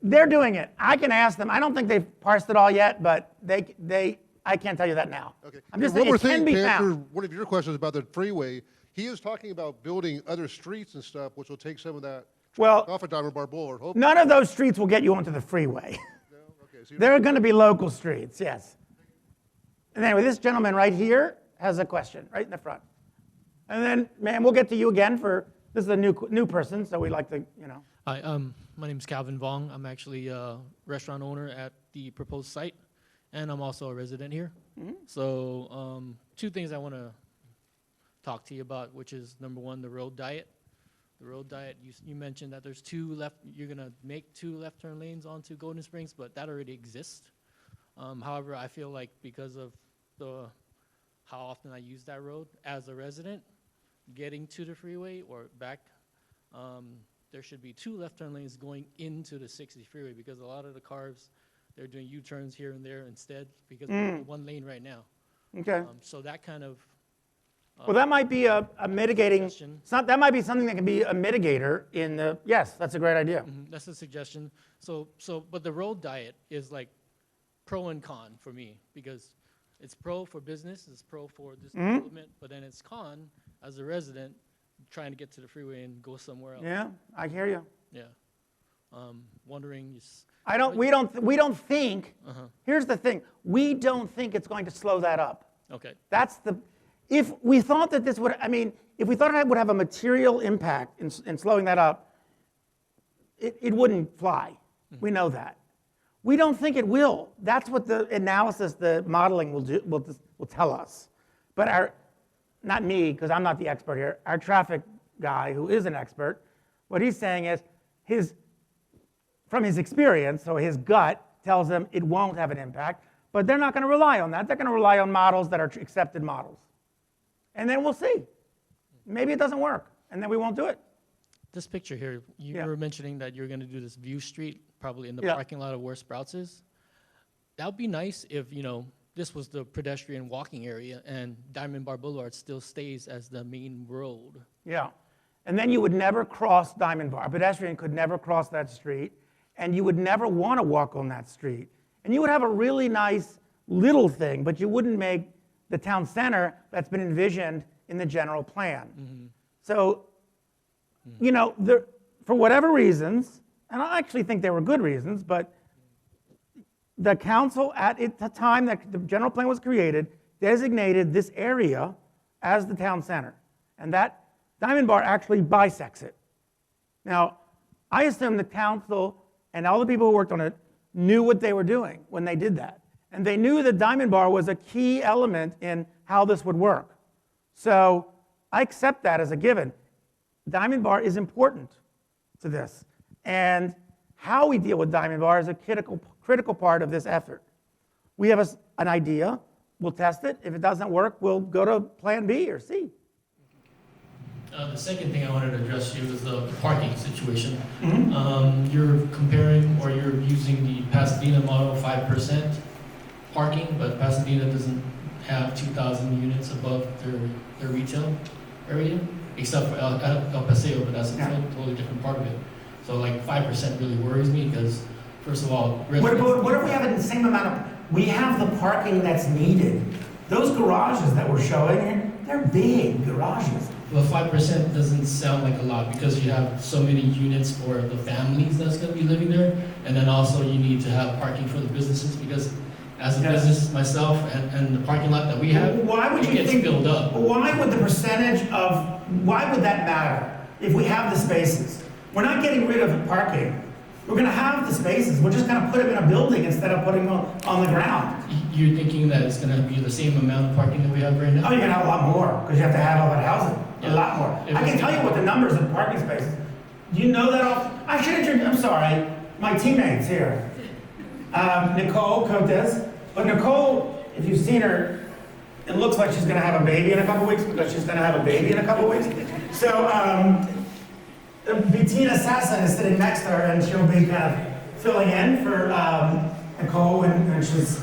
They're doing it. I can ask them. I don't think they've parsed it all yet, but I can't tell you that now. Okay. I'm just one saying more it can thing, be to answer found. one of your questions about the freeway, he is talking about building other streets and stuff, which will take some of that traffic off of Diamond Bar Boulevard. Hopefully. None of those streets will get you onto the freeway. No? Okay, so There are going to be local streets, yes. And anyway, this gentleman right here has a question, right in the front. And then, ma'am, we'll get to you again this is a new person, so we like to, Hi, my name is Calvin Vong. I'm actually a restaurant owner at the proposed site, and I'm also a resident here. Mm-hmm. So two things I want to talk to you about, which is number one, the road diet. The road diet, you mentioned that there's you're going to make 2 left turn lanes onto Golden Springs, but that already exists. However, I feel like because of how often I use that road as a resident, getting to the freeway or back, there should be 2 left turn lanes going into the 60 freeway, because a lot of the cars, they're doing U-turns here and there instead, because we're 1 lane right now. Okay. So that kind of. Well, that might be a mitigating, suggestion. that might be something that can be a mitigator in the, yes, that's a great idea. That's a suggestion. But the road diet is like pro and con for me, because it's pro for business, it's pro for this development, but then it's con as a resident trying to get to the freeway and go somewhere else. Yeah, I hear you. Yeah. Wondering. We don't think, here's the thing, we don't think it's going to slow that up. Okay. If we thought that this would, if we thought it would have a material impact in slowing that up, it wouldn't fly. We know that. We don't think it will. That's what the analysis, the modeling will tell us. But not me, because I'm not the expert here, our traffic guy who is an expert, what he's saying is from his experience, so his gut tells him it won't have an impact, but they're not going to rely on that. They're going to rely on models that are accepted models. And then we'll see. Maybe it doesn't work, and then we won't do it. This picture here, you were mentioning that you're going to do this view street probably in the Yeah. parking lot of where Sprouts is. That would be nice if, this was the pedestrian walking area and Diamond Bar Boulevard still stays as the main road. Yeah. And then you would never cross Diamond Bar. A pedestrian could never cross that street, and you would never want to walk on that street. And you would have a really nice little thing, but you wouldn't make the town center that's been envisioned in the general plan. So, for whatever reasons, and I actually think they were good reasons, but the council at the time that the general plan was created designated this area as the town center. And that Diamond Bar actually bisects it. Now, I assume the council and all the people who worked on it knew what they were doing when they did that. And they knew that Diamond Bar was a key element in how this would work. So I accept that as a given. Diamond Bar is important to this. And how we deal with Diamond Bar is a critical part of this effort. We have an idea, we'll test it. If it doesn't work, we'll go to plan B or C. The second thing I wanted to address you is the parking situation. You're comparing, or you're using the Pasadena model 5% parking, but Pasadena doesn't have 2,000 units above their retail area, except for El Paseo, but that's a totally different part of it. So like 5% really worries me, because first of all, What if we have the same amount of, we have the parking that's needed. Those garages that we're showing, they're big garages. Well, 5% doesn't sound like a lot, because you have so many units for the families that's going to be living there, and then also you need to have parking for the businesses, because as a business myself and the parking lot that we have, it gets filled up. Why would the percentage of, why would that matter if we have the spaces? We're not getting rid of the parking. We're going to have the spaces. We're just going to put them in a building instead of putting them on the ground. You're thinking that it's going to be the same amount of parking that we have right now? Oh, you're going to have a lot more, because you have to have all that housing. A lot more. I can tell you what the numbers of parking spaces. Do you know that off? I should introduce, I'm sorry, my teammates here. Nicole Cotes. But Nicole, if you've seen her, it looks like she's going to have a baby in a couple weeks, because she's going to have a baby in a couple weeks. So, Bettina Sasson is sitting next to her, and she'll be kind of filling in for Nicole, and she's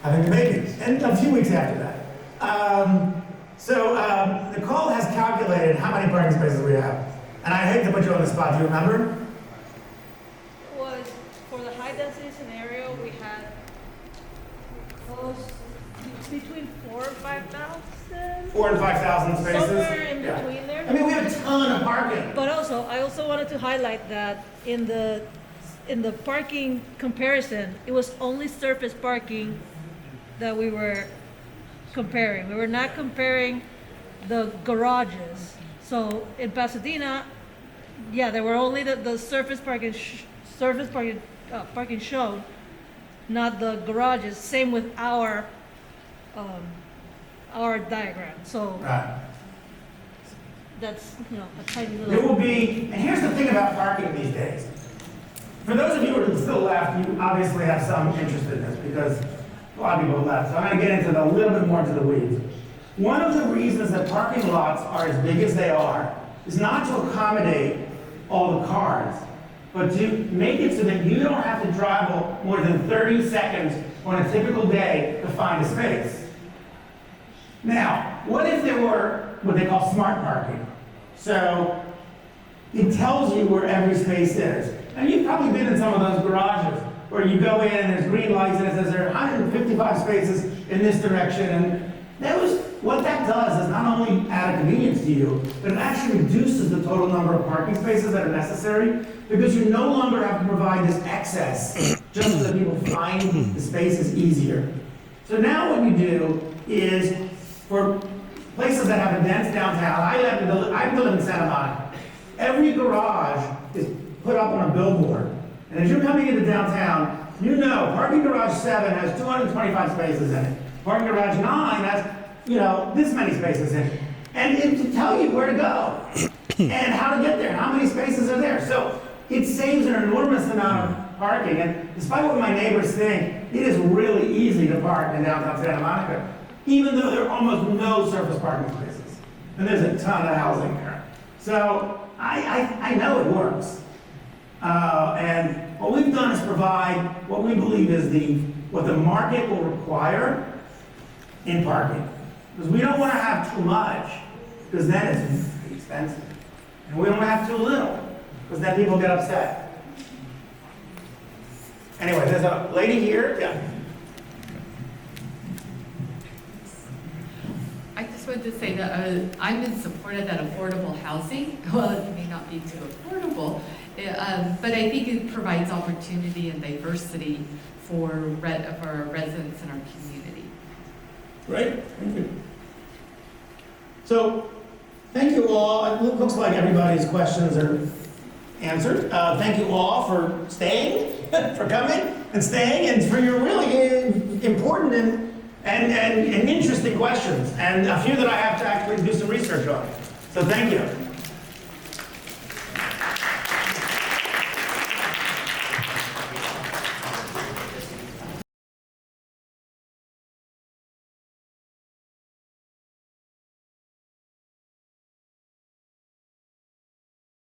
having a baby, and a few weeks after that. Nicole has calculated how many parking spaces we have. And I hate to put you on the spot, do you remember? Was for the high density scenario, we had between 4,000 and 5,000. 4,000 and 5,000 spaces. Somewhere in between there. I mean, we have a ton of parking. But I also wanted to highlight that in the parking comparison, it was only surface parking that we were comparing. We were not comparing the garages. So in Pasadena, there were only the surface parking shown, not the garages. Same with our diagram. So that's a tiny little. There will be, and here's the thing about parking these days. For those of you who are still left, you obviously have some interest in this, because a lot of people left, so I'm gonna get into a little bit more into the weeds. One of the reasons that parking lots are as big as they are is not to accommodate all the cars, but to make it so that you don't have to travel more than 30 seconds on a typical day to find a space. Now, what if there were what they call smart parking? So it tells you where every space is. And you've probably been in some of those garages where you go in and there's green lights and it says there are 155 spaces in this direction. And what that does is not only add a convenience to you, but it actually reduces the total number of parking spaces that are necessary because you no longer have to provide this excess just so that people find the spaces easier. So now what you do is for places that have a dense downtown, I happen to live in Santa Monica. Every garage is put up on a billboard. And as you're coming into downtown, you know parking garage 7 has 225 spaces in it. Parking garage 9 has, this many spaces in it. And to tell you where to go and how to get there, how many spaces are there. So it saves an enormous amount of parking. And despite what my neighbors think, it is really easy to park in downtown Santa Monica, even though there are almost no surface parking spaces. And there's a ton of housing there. So I know it works. And what we've done is provide what we believe is what the market will require in parking. Because we don't want to have too much, because then it's expensive. And we don't want to have too little, because then people get upset. Anyway, there's a lady here. Yeah. I just wanted to say that I'm in support of that affordable housing. Well, it may not be too affordable, but I think it provides opportunity and diversity for our residents in our community. Great, thank you. So, thank you all. It looks like everybody's questions are answered. Thank you all for staying, for coming and staying, and for your really important and interesting questions, and a few that I have to actually do some research on. So thank you.